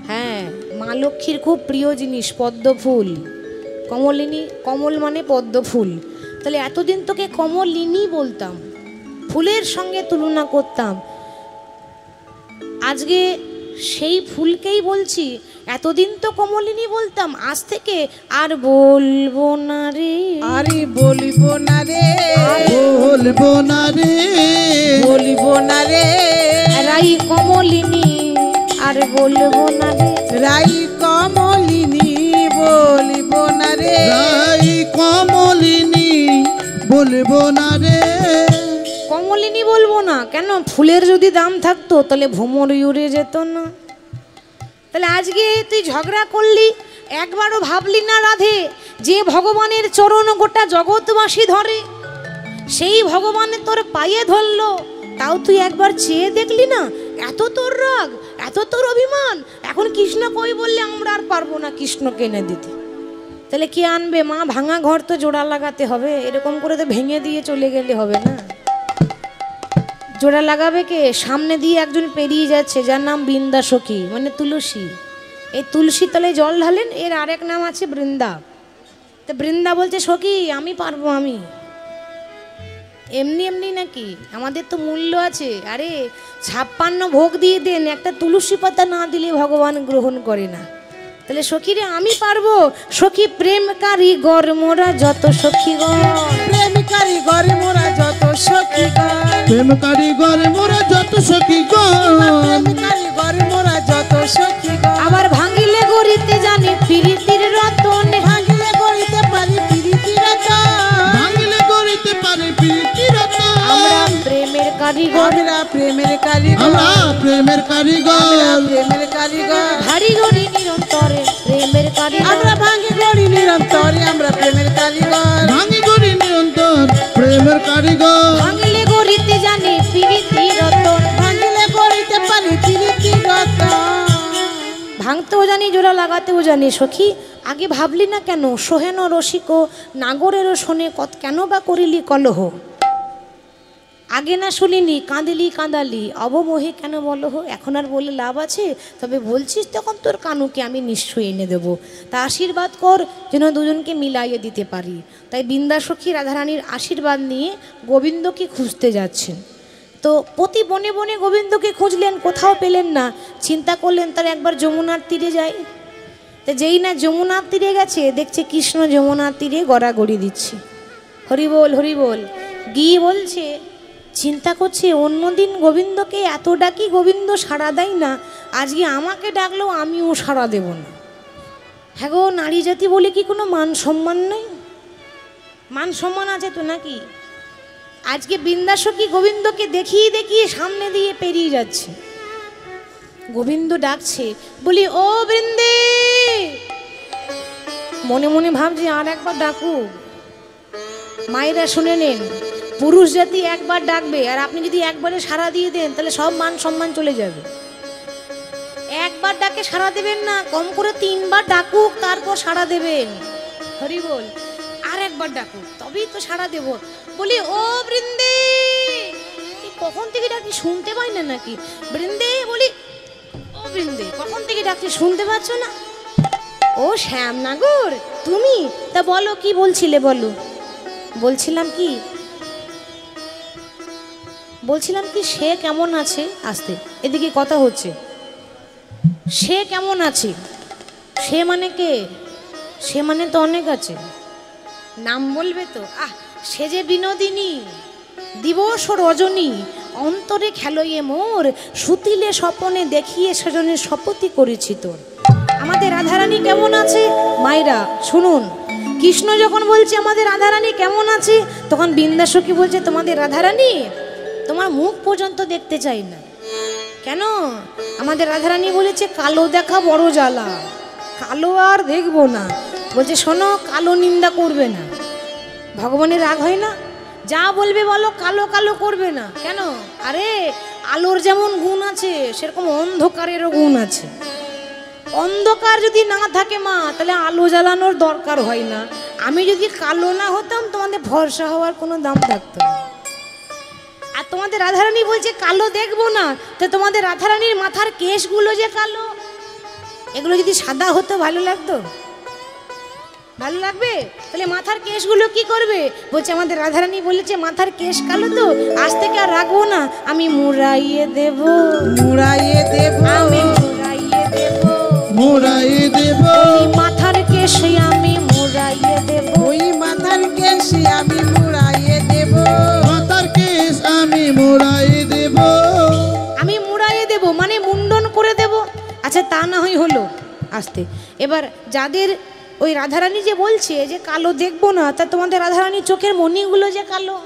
হ্যাঁ, মা লক্ষ্মীর খুব প্রিয় জিনিস পদ্ম ফুল। কমলিনী, কমল মানে পদ্ম ফুল। তাহলে এতদিন তোকে কমলিনী বলতাম, ফুলের সঙ্গে তুলনা করতাম। আজকে সেই ফুলকেই বলছি, এতদিন তো কমলিনী বলতাম, আজ থেকে আর বলবো না রে, আরে বলিব না রে, বলবো না রে, বলিব না রে, রাই কমলিনী আর বলবো না রে, রাই কমলিনী বলিব না রে, রাই কমলিনী বলবো না রে। কমলিনী বলবো না কেন? ফুলের যদি দাম থাকতো তাহলে ভ্রমর উড়ে যেত না। তাহলে আজকে তুই ঝগড়া করলি, একবারও ভাবলি না রাধে, যে ভগবানের চরণ গোটা জগৎবাসী ধরে, সেই ভগবানের তোর পায়ে ধরলো, তাও তুই একবার চেয়ে দেখলি না? এত তোর রাগ, এত তোর অভিমান, এখন কৃষ্ণ কই বললে আমরা আর পারবো না কৃষ্ণকে এনে দিতে। তাহলে কে আনবে মা? ভাঙা ঘর তো জোড়া লাগাতে হবে, এরকম করে তো ভেঙে দিয়ে চলে গেলে হবে না। জোড়া লাগাবে কে? সামনে দিয়ে একজন পেরিয়ে যাচ্ছে যার নাম বৃন্দা সখী, মানে তুলসী। এই তুলসী তলে জল ঢালেন, এর আরেক নাম আছে বৃন্দা। তো বৃন্দা বলছে সখী আমি পারবো, আমি এমনি এমনি নাকি, আমাদের তো মূল্য আছে। আরে 56 ভোগ দিয়ে দেন, একটা তুলসী পাতা না দিলে ভগবান গ্রহণ করে না। তাহলে সখী রে আমি পারবো। সখী প্রেমকারী গর মোরা যত সখীগণ, প্রেমিকারি ঘরে মোরা যত সখীগণ, প্রেম কারিগর মোরা যত সখীগণ, প্রেমিকারি ঘরে মোরা যত সখীগণ। আবার ভাঙিলে গড়িতে জানে প্রীতির রতন, ভাঙিলে গড়িতে পারি প্রীতির রতন, ভাঙিলে গড়িতে পারে প্রীতির রতন। আমরা প্রেমের কারিগর, আমরা প্রেমের কারিগর, আমরা প্রেমের কারিগর, প্রেমের কারিগর। ভারী গড়ি নিরন্তরে প্রেমের কারিগর। আমরা ভাঙি গড়ি নিরন্তরে, আমরা প্রেমের কারিগর, ভাঙি গড়ি নিরন্তর প্রেমের কারিগর। ভাঙিলে গড়িতে জানে প্রীতির রতন, ভাঙিলে গড়িতে পারি প্রীতির রতন। ভাঙতেও জানি জোড়া লাগাতেও জানি। সখী আগে ভাবলি না কেন? সোহেন রসিক নাগরেরও শোনে কত, কেন বা করিলি কলহ? আগে না শুনিনি কাঁদিলি কাঁদালি, অবমোহে কেন বলহ? এখন আর বলে লাভ আছে? তবে বলছিস তখন তোর কানুকে আমি নিশ্চয়ই এনে দেবো। তা আশীর্বাদ কর যেন দুজনকে মিলাইয়ে দিতে পারি। তাই বৃন্দা সখী রাধারানীর আশীর্বাদ নিয়ে গোবিন্দকে খুঁজতে যাচ্ছেন। তো প্রতি বনে বনে গোবিন্দকে খুঁজলেন, কোথাও পেলেন না। চিন্তা করলেন তার একবার যমুনার তীরে যাই। তো যেই না যমুনার তীরে গেছে, দেখছে কৃষ্ণ যমুনার তীরে গড়াগড়ি দিচ্ছে, হরি বল হরি বল। গিয়ে বলছে, চিন্তা করছে অন্যদিন গোবিন্দকে এত ডাকি গোবিন্দ সাড়া দেয় না, আজকে আমাকে ডাকলেও আমিও সাড়া দেব না। হ্যাঁ গো, নারী জাতি বলে কি কোনো মান সম্মান নেই? মান সম্মান আছে তো নাকি? আজকে বৃন্দা সখী গোবিন্দকে দেখিয়ে দেখিয়ে সামনে দিয়ে পেরিয়ে যাচ্ছে। গোবিন্দ ডাকছে, বলি ও বৃন্দে। মনে মনে ভাবছি আর একবার ডাকুক। মায়েরা শুনে নেন, পুরুষ জাতি একবার ডাকবে, আর আপনি যদি একবারে সাড়া দিয়ে দেন তাহলে সব মান সম্মান চলে যাবে। একবার ডাকে সাড়া দেবেন না, কম করে 3 বার ডাকুক, তারপর সাড়া দেবেন। হরি বল। আর একবার ডাকুক, তবেই তো সাড়া দেব। বলি ও বৃন্দে। কখন থেকে ডাকি শুনতে পাই না নাকি? বৃন্দে বলি, ও বৃন্দে কখন থেকে ডাকছি শুনতে পাচ্ছ না? ও শ্যামনাগর তুমি? তা বলো কি বলছিলে বলো। বলছিলাম কি সে কেমন আছে? আস্তে, এদিকে কথা হচ্ছে। সে কেমন আছে? সে মানে কে? সে মানে তো অনেক আছে, নাম বলবে তো? সে যে বিনোদিনী, দিবস রজনী, অন্তরে খেলইয়ে মোর, সুতিলে স্বপনে দেখিয়ে সেজনে শপথই করেছি তোর। আমাদের রাধারানী কেমন আছে? মায়েরা শুনুন, কৃষ্ণ যখন বলছে আমাদের রাধারানী কেমন আছে, তখন বৃন্দা সখী বলছে তোমাদের রাধারানী তোমার মুখ পর্যন্ত দেখতে চাই না। কেন? আমাদের রাধারানী বলেছে কালো দেখা বড় জ্বালা, কালো আর দেখবো না। বলছে শোনো, কালো নিন্দা করবে না, ভগবানের রাগ হয় না? যা বলবে বলো, কালো কালো করবে না। কেন? আরে আলোর যেমন গুণ আছে সেরকম অন্ধকারেরও গুণ আছে। অন্ধকার যদি না থাকে মা, তাহলে আলো জ্বালানোর দরকার হয় না। আমি যদি কালো না হতাম, তোমাদের ভরসা হওয়ার কোনো দাম থাকতো না। আর তোমাদের রাধারানী বলছে কালো দেখবো না, তো তোমাদের রাধারানীর মাথার কেশগুলো যে কালো, এগুলো যদি সাদা হতো ভালো লাগতো? ভালো লাগবে? তাহলে মাথার কেশগুলো কি করবে? বলছে আমাদের রাধারানী বলেছে মাথার কেশ কালো তো, আজ থেকে আর রাখবো না, আমি মুড়াইয়ে দেব, মুড়াইয়ে দেব, আমি মুড়াইয়ে দেব, মুড়াইয়ে দেব, মাথার কেশ আমি মুড়াইয়ে দেব, ওই মাথার কেশ আমি মুড়াইয়ে দেব, মাথার কেশ আমি মুড়াইয়ে দেব, আমি মুড়াইয়ে দেব মানে মুন্ডন করে দেব। আচ্ছা তা না হয় হলো। আস্তে, এবার যাদের ওই রাধারানী যে বলছে যে কালো দেখবো না, তা তোমাদের রাধারানী চোখের মণিগুলো যে কালো,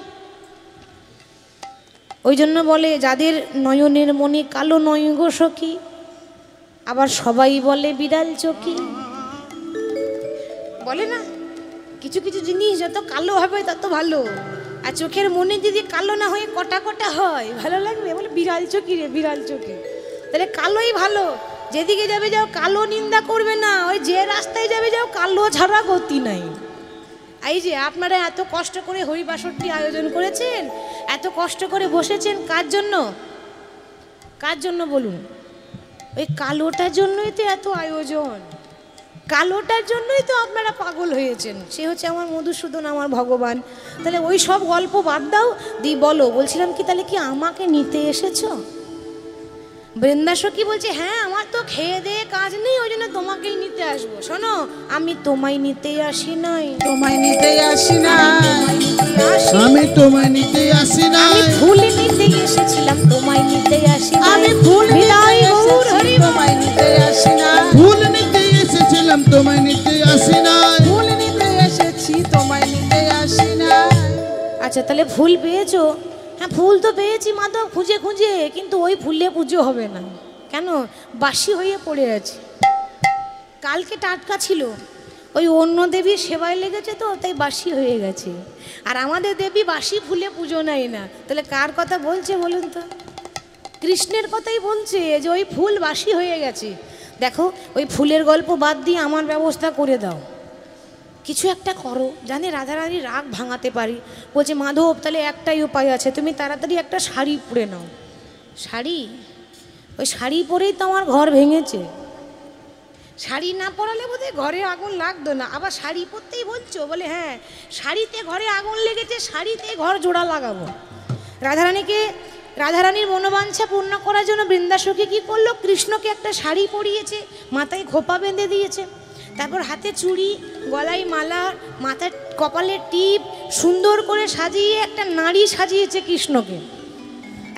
ওই জন্য বলে যাদের নয়নের মণি কালো নয় গো সখী, আবার সবাই বলে বিড়াল চোখী। বলে না কিছু কিছু জিনিস যত কালো হবে তত ভালো। আর চোখের মনে যদি কালো না হয়ে কটা কটা হয় ভালো লাগবে? বলে বিড়াল চোখি রে, বিড়াল চোখে। তাহলে কালোই ভালো। যেদিকে যাবে যাও, কালো নিন্দা করবে না। ওই যে রাস্তায় যাবে যাও, কালো ছাড়া গতি নাই। এই যে আপনারা এত কষ্ট করে হরিবাসরটি আয়োজন করেছেন, এত কষ্ট করে বসেছেন, কার জন্য? কার জন্য বলুন? ওই কালোটার জন্যই তো এত আয়োজন, কালোটার জন্যই তো আপনারা পাগল হয়েছেন। সে হচ্ছে আমার মধুসূদন, আমার ভগবান। তাহলে ওই সব গল্প বাদ দাও, দি বলো। বলছিলাম কি, তাহলে কি আমাকে নিতে এসেছো? বৃন্দাসখী বলছে, হ্যাঁ, আমার তো খেয়ে দিয়ে কাজ নেই, ওই জন্য তোমাকেই নিতে আসবো। শোনো, আমি তোমায় নিতে আসি নাই, তোমায় নিতে আসি না, আমি তোমায় নিতে আসি না, আমি ফুল নিতে এসেছিলাম, তোমায় নিতে আসি নাই। আমি ফুল নিতে বিদায় গৌর এসেছি, হরি তোমায় নিতে আসি না, ফুল নিতে এসেছিলাম, তোমায় নিতে আসি না, ফুল নিতে এসেছি, তোমায় নিতে আসি না। আচ্ছা, তাহলে ফুল পেয়েছো? হ্যাঁ, ফুল তো পেয়েছি মাধব, খুঁজে খুঁজে, কিন্তু ওই ফুলে পুজো হবে না। কেন? বাসি হয়ে পড়ে আছে। কালকে টাটকা ছিল, ওই অন্য দেবীর সেবায় লেগেছে তো, তাই বাসি হয়ে গেছে। আর আমাদের দেবী বাসি ফুলে পুজো নেয় না। তাহলে কার কথা বলছে বলুন তো? কৃষ্ণের কথাই বলছে, যে ওই ফুল বাসি হয়ে গেছে। দেখো, ওই ফুলের গল্প বাদ দিয়ে আমার ব্যবস্থা করে দাও, কিছু একটা করো, জানি রাধারানীর রাগ ভাঙাতে পারি। বলছে, মাধব, তাহলে একটাই উপায় আছে, তুমি তাড়াতাড়ি একটা শাড়ি পরে নাও। শাড়ি? ওই শাড়ি পরেই তো আমার ঘর ভেঙেছে। শাড়ি না পরালে বোধহয় ঘরে আগুন লাগতো না। আবার শাড়ি পরতেই বলছো? বলে হ্যাঁ, শাড়িতে ঘরে আগুন লেগেছে, শাড়িতে ঘর জোড়া লাগাবো। রাধারানীর মনোবাঞ্ছা পূর্ণ করার জন্য বৃন্দাসখী কী করলো? কৃষ্ণকে একটা শাড়ি পরিয়েছে, মাথায় খোপা বেঁধে দিয়েছে, তারপর হাতে চুড়ি, গলায় মালা, মাথায় কপালের টিপ, সুন্দর করে সাজিয়ে একটা নারী সাজিয়েছে কৃষ্ণকে।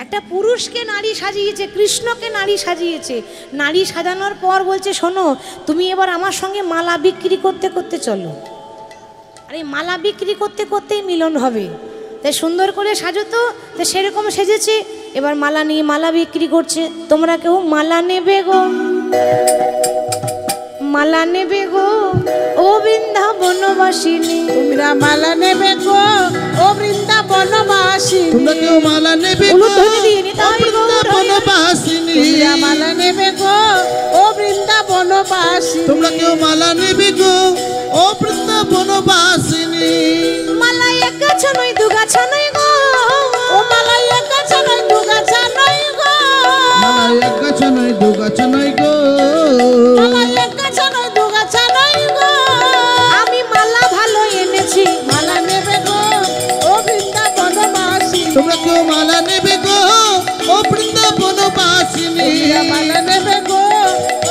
একটা পুরুষকে নারী সাজিয়েছে, কৃষ্ণকে নারী সাজিয়েছে। নারী সাজানোর পর বলছে, শোনো, তুমি এবার আমার সঙ্গে মালা বিক্রি করতে করতে চলো। আর এই মালা বিক্রি করতে করতেই মিলন হবে। তাই সুন্দর করে সাজো তো। তাই সেরকম সেজেছে, এবার মালা নিয়ে মালা বিক্রি করছে। তোমরা কেউ মালা নেবে গো? মালা নেবে গো ও বৃন্দাবনবাসিনী? তোমরা মালা নেবে গো ও বৃন্দাবনবাসিনী? তোমরা কেউ মালা নেবে গো, উলুধ্বনি দিয়ে নিতাই গৌর হরি। বৃন্দাবনবাসিনী? তোমরা মালা নেবে গো ও বৃন্দাবনবাসিনী? তোমরা কেউ মালা নেবে গো ও বৃন্দাবনবাসিনী? মালা এক গাছা নয়, দু গাছা নয় গো, ও মালা এক গাছা নয়, দু গাছা নয় গো, মালা এক গাছা নয়, দু গাছা নয় গো, মালা এক গাছা নয়, দু গাছা নয় গো। আমি মালা ভালো এনেছি। মালা নেবে গো ও বৃন্দাবনবাসিনী? তোমরা কেউ মালা নেবে গো ও বৃন্দাবনবাসিনী? তোমরা মালা নেবে গো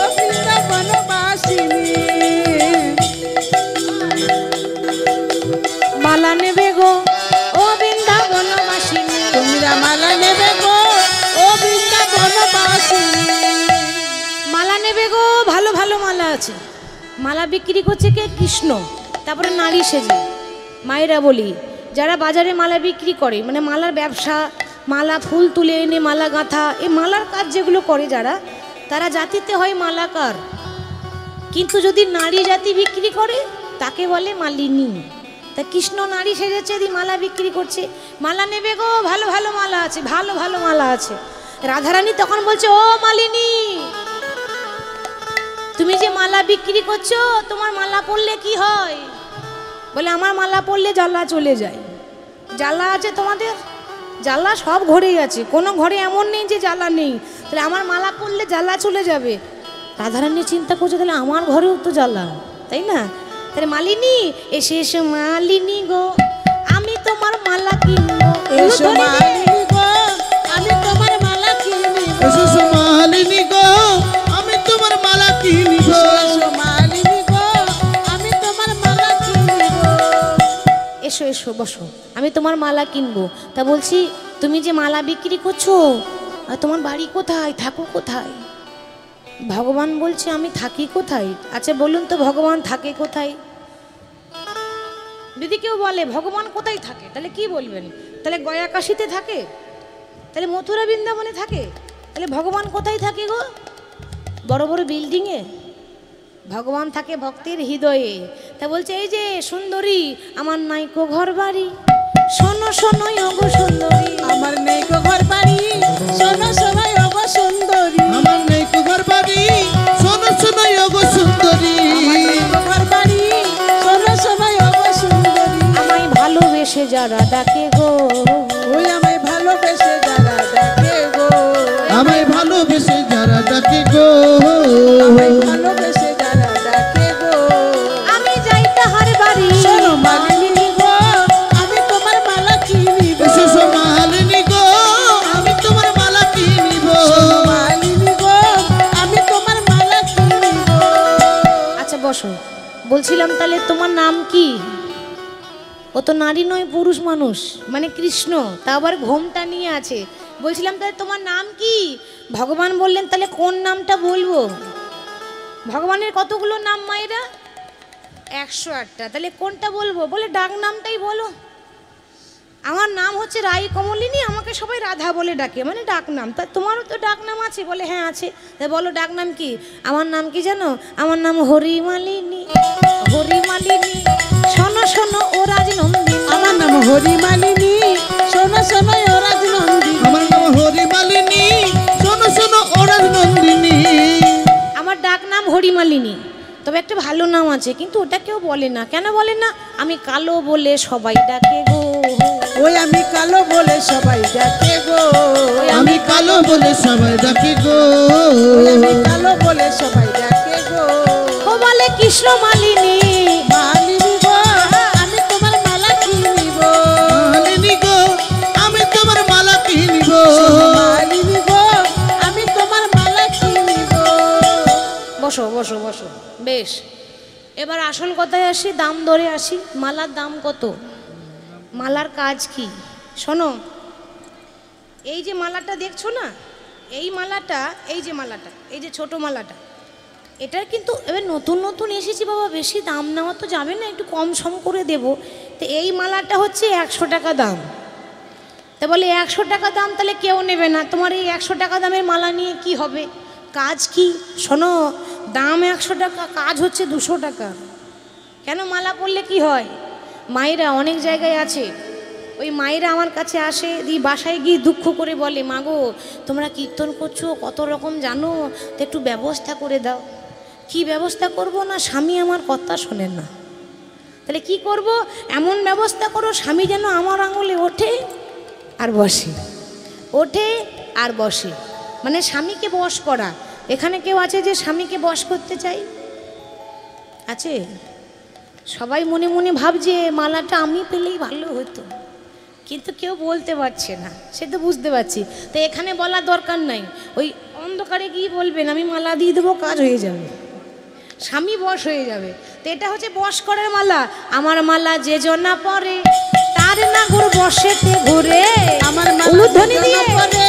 ও বৃন্দাবনবাসিনী? মালা নেবে গো ও বৃন্দাবনবাসিনী? তোমরা মালা নেবে গো ও বৃন্দাবনবাসিনী? মালা নেবে গো, ভালো ভালো মালা আছে। মালা বিক্রি করছে কে? কৃষ্ণ। তারপরে নারী সেজে। মায়েরা বলি, যারা বাজারে মালা বিক্রি করে, মানে মালার ব্যবসা, মালা ফুল তুলে এনে মালা গাঁথা, এই মালার কাজ যেগুলো করে যারা, তারা জাতিতে হয় মালাকার। কিন্তু যদি নারী জাতি বিক্রি করে, তাকে বলে মালিনী। তা কৃষ্ণ নারী সেজেছে, দি মালা বিক্রি করছে। মালা নেবে গো, ভালো ভালো মালা আছে, ভালো ভালো মালা আছে। রাধারানী তখন বলছে, ও মালিনী, তুমি যে মালা বিক্রি করছো, তোমার মালা পরলে কি হয়? বলে, আমার মালা পরলে জ্বালা চলে যায়। জ্বালা আছে তোমাদের? জ্বালা সব ঘরেই আছে, কোনো ঘরে এমন নেই যে জ্বালা নেই। তাহলে আমার মালা পরলে জ্বালা চলে যাবে। রাধারানী চিন্তা করছে, তাহলে আমার ঘরেও তো জ্বালা, তাই না? তাহলে মালিনী, এসে এসে মালিনী গো, আমি তোমার মালা কিনবো। এসো মালিনী গো, আমি তোমার মালা কিনবো। এসো মালিনী গো, আমি তোমার মালা কিনব। এসো মালিনী গো, আমি তোমার মালা কিনবো। এসো এসো, বসো, আমি তোমার মালা কিনবো। তা বলছি, তুমি যে মালা বিক্রি করছো, আর তোমার বাড়ি কোথায়, থাকো কোথায়? ভগবান বলছে, আমি থাকি কোথায়? আচ্ছা বলুন তো, ভগবান থাকে কোথায়? যদি কেউ বলে ভগবান কোথায় থাকে, তাহলে কি বলবেন? তাহলে গয়া কাশীতে থাকে? তাহলে মথুরা বৃন্দাবনে থাকে? তাহলে ভগবান কোথায় থাকে গো? বড় বড় বিল্ডিংয়ে? ভগবান থাকে ভক্তের হৃদয়ে। তা বলছে, এই যে সুন্দরী, আমার নাইকো ঘর বাড়ি, শোনো শোনো ওগো সুন্দরী। আমার নেই গো ঘর বাড়ি, শোনো শোনো ওগো সুন্দরী। আমার নেই কো ঘর বাড়ি, শোনো শোনো ওগো সুন্দরী। আমার নেই গো ঘর বাড়ি, শোনো শোনো ওগো সুন্দরী। আমায় ভালোবেসে যারা ডাকে গো, ওই আমায় ভালোবেসে যারা ডাকে গো, আমায় ভালোবেসে যারা ডাকে গো, আমায় ভালোবেসে যারা ডাকে গো। আমি যাই তাহার বাড়ি। শোনো মালিনী গো, আমি তোমার মালা কিনিব। এসো মালিনী গো, আমি তোমার মালা কিনিব। শোনো মালিনী গো, আমি তোমার মালা কিনিব। আচ্ছা বসো, বলছিলাম তাহলে তোমার নাম কি? ও তো নারী নয়, পুরুষ মানুষ, মানে কৃষ্ণ, তা আবার ঘোমটা নিয়ে আছে। বলছিলাম তাহলে তোমার নাম কি? ভগবান বললেন তাহলে কোন নামটা বলবো? ভগবানের কতগুলো নাম মায়েরা? 108টা। তাহলে কোনটা বলবো? বলে ডাক নামটাই বলো। আমার নাম হচ্ছে রাই কমলিনী, আমাকে সবাই রাধা বলে ডাকে, মানে ডাক নাম। তা তোমারও তো ডাক নাম আছে? বলে হ্যাঁ আছে। তা বলো ডাক নাম কি? আমার নাম কি জানো? আমার নাম হরিমালিনী। হরিমালিনী, শোনো শোনো ও রাজনন্দিনী। আমার নাম হরিমালিনী, শোনো শোনো ও রাজনন্দিনী। আমার নাম হরিমালিনী, শোনো শোনো ও রাজনন্দিনী। আমার ডাক নাম হরিমালিনী, তবে একটা ভালো নাম আছে, কিন্তু ওটা কেউ বলে না। কেন বলে না? আমি কালো বলে সবাই ডাকে গো। ওই আমি কালো বলে সবাই ডাকে গো, আমি কালো বলে সবাই ডাকে গো, ওই আমি কালো বলে সবাই ডাকে গো। ও বলে কৃষ্ণ মালিনী। মালিনী গো, আমি তোমার মালা কিনিব। মালিনী গো, আমি তোমার মালা কিনিব। মালিনী গো, আমি তোমার মালা কিনিব। বসো বসো বসো, বেশ। এবার আসল কথায় আসি, দাম দরে আসি। মালার দাম কত? মালার কাজ কি? শোনো, এই যে মালাটা দেখছো না, এই মালাটা, এই যে মালাটা, এই যে ছোট মালাটা, এটার কিন্তু এবার নতুন নতুন এসেছি বাবা, বেশি দাম নেওয়া তো যাবে না, একটু কম সম করে দেব। তো এই মালাটা হচ্ছে 100 টাকা দাম। তা বলে 100 টাকা দাম, তাহলে কেউ নেবে না। তোমার এই 100 টাকা দামের মালা নিয়ে কি হবে? কাজ কি? শোনো, দাম 100 টাকা, কাজ হচ্ছে 200 টাকা। কেন? মালা পরলে কি হয়? মায়েরা অনেক জায়গায় আছে, ওই মায়েরা আমার কাছে আসে, দিয়ে বাসায় গিয়ে দুঃখ করে বলে, মাগো তোমরা কীর্তন করছো কত রকম জানো, তো একটু ব্যবস্থা করে দাও। কি ব্যবস্থা করব? না, স্বামী আমার কথা শোনেন না। তাহলে কি করব? এমন ব্যবস্থা করো স্বামী যেন আমার আঙুলে ওঠে আর বসে, ওঠে আর বসে, মানে স্বামীকে বশ করা। এখানে কেউ আছে যে স্বামীকে বশ করতে চাই? আছে? সবাই মনে মনে ভাবছে মালাটা আমি পেলেই ভালো হতো, কিন্তু কেউ বলতে পারছে না, সে তো বুঝতে পারছি। তো এখানে বলার দরকার নাই, ওই অন্ধকারে গিয়ে বলবেন আমি মালা দিয়ে দেবো, কাজ হয়ে যাবে, স্বামী বশ হয়ে যাবে। তো এটা হচ্ছে বশ করার মালা। আমার মালা যে জনা পরে তার নাগর বসেতে ঘুরে। আমার উলুধ্বনি দিয়ে পরে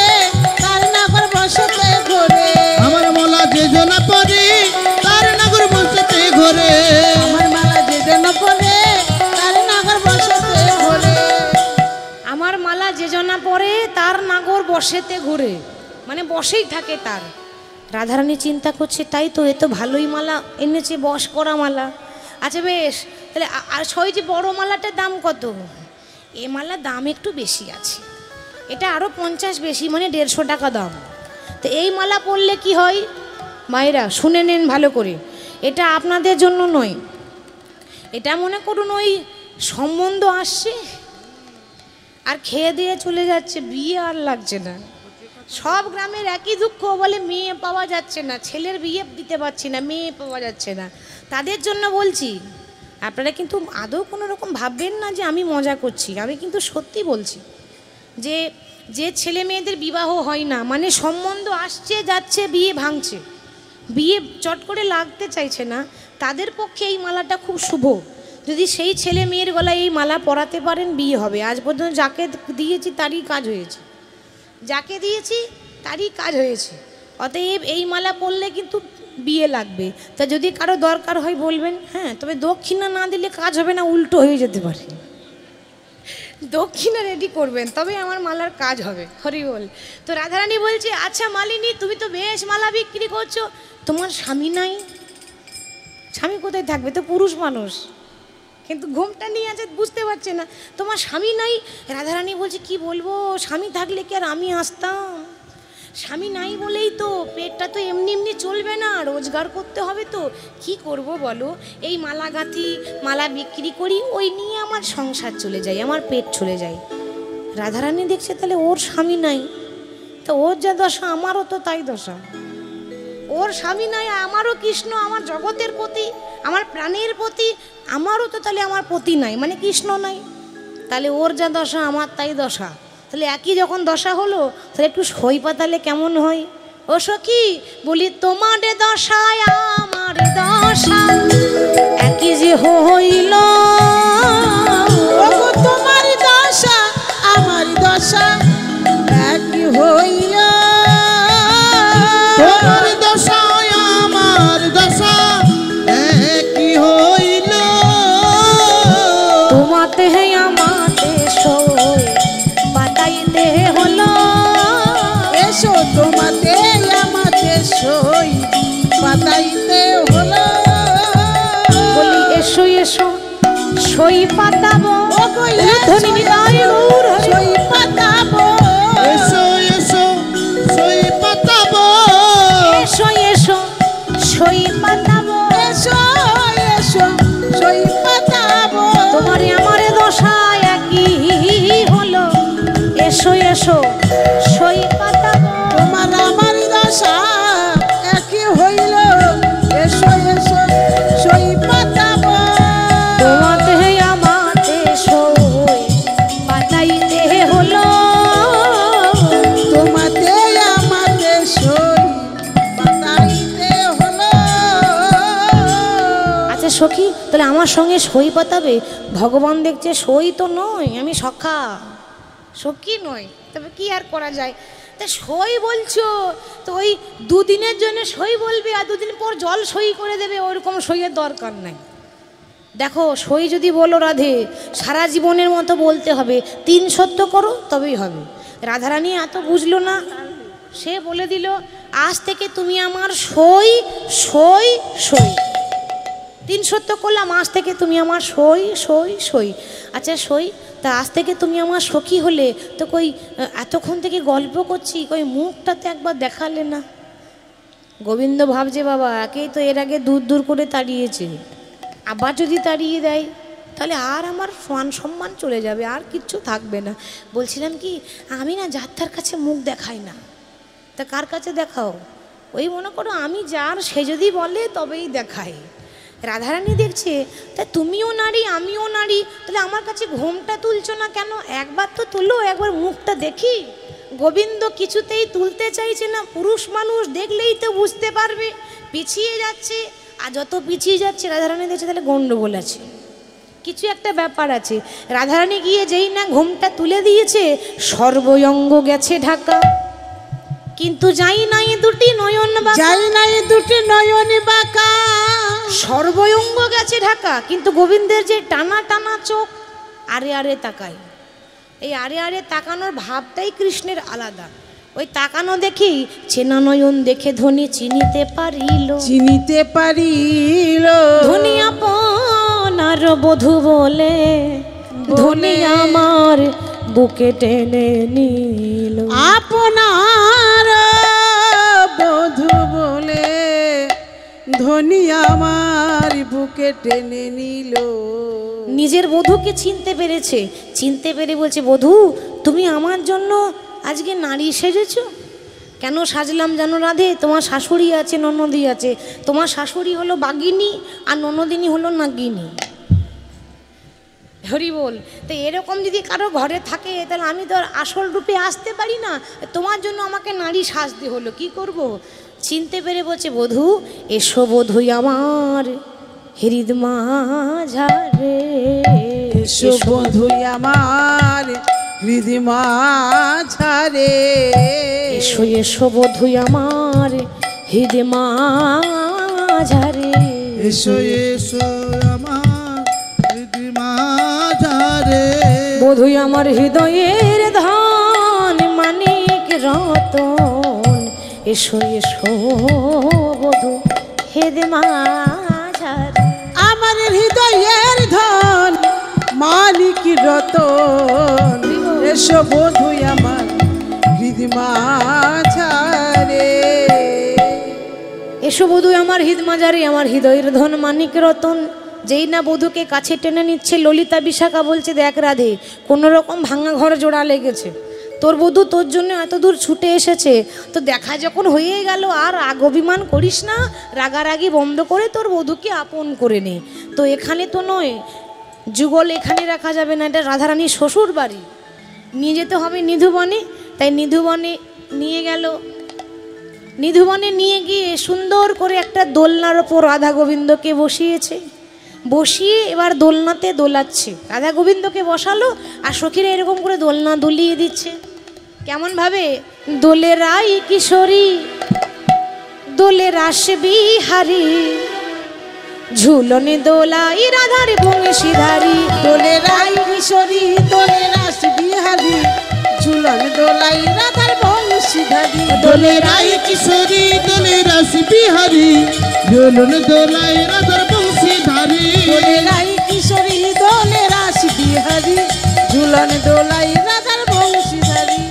তার নাগর বসতে ঘোরে। আমার মালা যে জনা পরে তার নাগর বসতে ঘোরে। আমার মালা যে জন পরে তার নাগর বসতে ঘোরে। আমার মালা যে জনা পরে তার নাগর বসেতে ঘুরে, মানে বসেই থাকে তার। রাধারানী চিন্তা করছে, তাই তো, এ তো ভালোই মালা এনেছে, বশ করা মালা। আচ্ছা বেশ, তাহলে আর সই যে বড় মালাটার দাম কত? এ মালার দাম একটু বেশি আছে, এটা আরও 50 বেশি, মানে 150 টাকা দাম। তো এই মালা পরলে কি হয়? মায়েরা শুনে নেন ভালো করে, এটা আপনাদের জন্য নয়। এটা মনে করুন ওই সম্বন্ধ আসছে আর খেয়ে দিয়ে চলে যাচ্ছে, বিয়ে আর লাগছে না। সব গ্রামের একই দুঃখ, বলে মেয়ে পাওয়া যাচ্ছে না, ছেলের বিয়ে দিতে পারছি না, মেয়ে পাওয়া যাচ্ছে না। তাদের জন্য বলছি, আপনারা কিন্তু আদৌ কোনো রকম ভাববেন না যে আমি মজা করছি, আমি কিন্তু সত্যি বলছি যে যে ছেলে মেয়েদের বিবাহ হয় না, মানে সম্বন্ধ আসছে যাচ্ছে, বিয়ে ভাঙছে, বিয়ে চট করে লাগতে চাইছে না, তাদের পক্ষে এই মালাটা খুব শুভ। যদি সেই ছেলে মেয়ের গলায় এই মালা পরাতে পারেন, বিয়ে হবে। আজ পর্যন্ত যাকে দিয়েছি তারই কাজ হয়েছে, যাকে দিয়েছি তারই কাজ হয়েছে। অতএব এই মালা পরলে কিন্তু বিয়ে লাগবে। তা যদি কারো দরকার হয় বলবেন, হ্যাঁ, তবে দক্ষিণা না দিলে কাজ হবে না, উল্টো হয়ে যেতে পারে। দক্ষিণা রেডি করবেন, তবে আমার মালার কাজ হবে। হরি বল। তো রাধারানী বলছে, আচ্ছা মালিনী, তুমি তো বেশ মালা বিক্রি করছো, তোমার স্বামী নাই? স্বামী কোথায় থাকবে? তো পুরুষ মানুষ, কিন্তু ঘুমটা নিয়ে আছে বুঝতে পারছে না। তোমার স্বামী নাই। রাধারানী বলছে কি বলবো, স্বামী থাকলে কি আর আমি আসতাম? স্বামী নাই বলেই তো পেটটা তো এমনি এমনি চলবে না, রোজগার করতে হবে তো। কি করব বলো, এই মালা গাঁথি, মালা বিক্রি করি, ওই নিয়ে আমার সংসার চলে যায়, আমার পেট চলে যায়। রাধারানী দেখছে তাহলে ওর স্বামী নাই, তো ওর যা দশা আমারও তো তাই দশা। ওর স্বামী নাই, আমারও কৃষ্ণ, আমার জগতের প্রতি, আমার প্রাণের প্রতি, আমারও তো তাহলে আমার পতি নাই, মানে কৃষ্ণ নাই। তাহলে ওর যা দশা আমার তাই দশা, তাহলে একই যখন দশা হলো তাহলে একটু সই পাতালে কেমন হয়? ও সখী বলি তোমার দশায় আমার দশা একই যে হইল। ওগো তোমার দশা আমার দশা একই হইল। তোমার দশা আমার দশা একই হইল। তোমাতে আমাতে সই পাতাইতে হলো। এসো তোমাতে আমাতে সই পাতাইতে হলো। বলি এসো এসো সই পাতাবো। ওগো ধনী নিতাই গৌর হরি। সই পাতাবো। এসো এসো সই পাতাবো। এসো এসো সই পাতাবো। এসো এসো সই পাতাবো। তোমারে আমারে দশা একই হলো। এসো এসো সই পাতাবো। তোমার আমার দশা একই হইল। এসো এসো সই পাতাবো। তোমাতে আমাতে সই পাতাইতে হলো। তোমাতে আমাতে সই পাতাইতে হলো। আচ্ছা সখী তাহলে আমার সঙ্গে সই পাতাবে? ভগবান দেখছে সই তো নয়, আমি সখা, সখী নয়, তবে কি আর করা যায়। তা সই বলছো তো ওই দুদিনের জন্য সই বলবে আর দুদিন পর জল সই করে দেবে, ওরকম সইয়ের দরকার নাই। দেখো সই যদি বলো রাধে সারা জীবনের মতো বলতে হবে, 3 সত্য করো তবেই হবে। রাধারানী এত বুঝলো না, সে বলে দিল আজ থেকে তুমি আমার সই সই সই। 3 সত্য করলাম, আজ থেকে তুমি আমার সই সই সই। আচ্ছা সই, তা আজ থেকে তুমি আমার সখী হলে তো কই এতক্ষণ থেকে গল্প করছি, কই মুখটাতে একবার দেখালে না? গোবিন্দ ভাবছে বাবা একেই তো এর আগে দূর দূর করে তাড়িয়েছে, আবার যদি তাড়িয়ে দেয় তাহলে আর আমার মান সম্মান চলে যাবে, আর কিচ্ছু থাকবে না। বলছিলাম কি আমি না যাত্রার কাছে মুখ দেখাই না, তা কার কাছে দেখাও? ওই মনে করো আমি যার সে যদি বলে তবেই দেখাই। রাধারানী দেখছে তা তুমিও নারী আমিও নারী, তাহলে আমার কাছে ঘোমটা তুলছো না কেন? একবার তো তুলো, একবার মুখটা দেখি। গোবিন্দ কিছুতেই তুলতে চাইছে না, পুরুষ মানুষ দেখলেই তো বুঝতে পারবে, পিছিয়ে যাচ্ছে। আর যত পিছিয়ে যাচ্ছে রাধারানী দেখছে তাহলে গণ্ডগোল আছে, কিছু একটা ব্যাপার আছে। রাধারানী গিয়ে যেই না ঘোমটা তুলে দিয়েছে, সর্বঙ্গ গেছে ঢাকা, কিন্তু যাই নাই দুটি নয়ন বাঁকা। যাই নাই দুটি নয়ন বাঁকা। সর্বঙ্গ গেছে ঢাকা, কিন্তু গোবিন্দের যে টানা টানা চোখ, আরে আরে তাকায়। এই আরে আরে তাকানোর ভাবটাই কৃষ্ণের আলাদা। ওই তাকানো দেখেই চেনা নয়ন দেখে ধনী চিনিতে পারিল। চিনিতে পারিল। ধনী আপনার বধূ বলে, ধনী আমার বুকে টেনে নিল। আপনার বধূ বলে ধনী আমার বুকে টেনে নিল। নিজের বধূকে চিনতে পেরেছে, চিনতে পেরে বলছে বধূ তুমি আমার জন্য আজকে নারী সেজেছ? কেন সাজলাম জানো রাধে? তোমার শাশুড়ি আছে, ননদি আছে। তোমার শাশুড়ি হলো বাগিনী আর ননদিনী হলো নাগিনী। হরি বল। তো এরকম যদি কারো ঘরে থাকে তাহলে আমি তো আর আসল রূপে আসতে পারি না, তোমার জন্য আমাকে নারী সাজতে হলো, কি করব? চিনতে পেরে বলছে বধূ এসো বধূ আমার হৃদ মাঝারে। এসো বধূ আমার হৃদ মাঝারে। এসো এসো বধূ আমার হৃদ মাঝারে। এসো এসো আমার হৃদয় মাঝারে। বধূ আমার হৃদয়ের ধন মানিক রতন। এসো এসো বধূ হৃদ মাঝারে। আমার হৃদয়ের ধন মানিক রতন এসো বধু আমার হৃদি মাঝারে। এসো বধূ আমার হৃদ মাঝারে, আমার হৃদয়ের ধন মানিক রতন। যেই না বধূকে কাছে টেনে নিচ্ছে ললিতা বিশাখা বলছে, দেখ রাধে, কোনো রকম ভাঙা ঘর জোড়া লেগেছে, তোর বধূ তোর জন্য এত দূর ছুটে এসেছে, তো দেখা যখন হয়ে গেল আর রাগ অভিমান করিস না, রাগারাগি বন্ধ করে তোর বধূকে আপন করে নে। তো এখানে তো নয়, যুগল এখানে রাখা যাবে না, এটা রাধারানীর শ্বশুর বাড়ি, নিয়ে যেতে হবে নিধুবনে। তাই নিধুবনে নিয়ে গেল। নিধুবনে নিয়ে গিয়ে সুন্দর করে একটা দোলনার ওপর রাধা গোবিন্দকে বসিয়েছে, বসিয়ে এবার দোলনাতে দোলাচ্ছে। রাধা গোবিন্দকে বসালো আর সখীরা এরকম করে দোলনা দুলিয়ে দিচ্ছে। কেমন ভাবে? দোলে রাই কিশোরী, দোলে রাস বিহারী, ঝুলনে দোলাই রাধার বংশীধারী। দোলে রাই কিশোরী, দোলে রাস বিহারী, ঝুলন দোলাই রাধার বংশীধারী। দোলে রাই কিশোরী, দোলে রাস বিহারী, ঝুলন দোলাই রাধার বংশীধারী। দোলে রাই কিশোরী, দোলে রাস বিহারী, ঝুলন দোলাই রাধার বংশীধারী।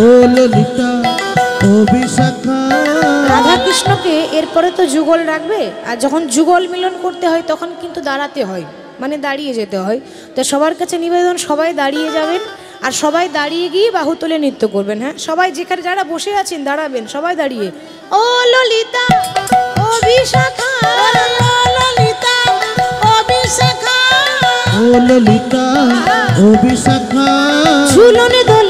ও ললিতা ও বিশাখা। রাধা কৃষ্ণকে এরপরে তো যুগল রাখবে, আর যখন যুগল মিলন করতে হয় তখন কিন্তু দাঁড়াতে হয়, মানে দাঁড়িয়ে যেতে হয়। তো সবার কাছে নিবেদন, সবাই দাঁড়িয়ে যাবেন আর সবাই দাঁড়িয়ে গিয়ে বাহু তুলে নৃত্য করবেন। হ্যাঁ, সবাই যেখানে যারা বসে আছেন দাঁড়াবেন, সবাই দাঁড়িয়ে। ও ললিতা ও বিশাখা, ও ললিতা ও বিশাখা, ও ললিতা ও বিশাখা। ঝুলনে দোল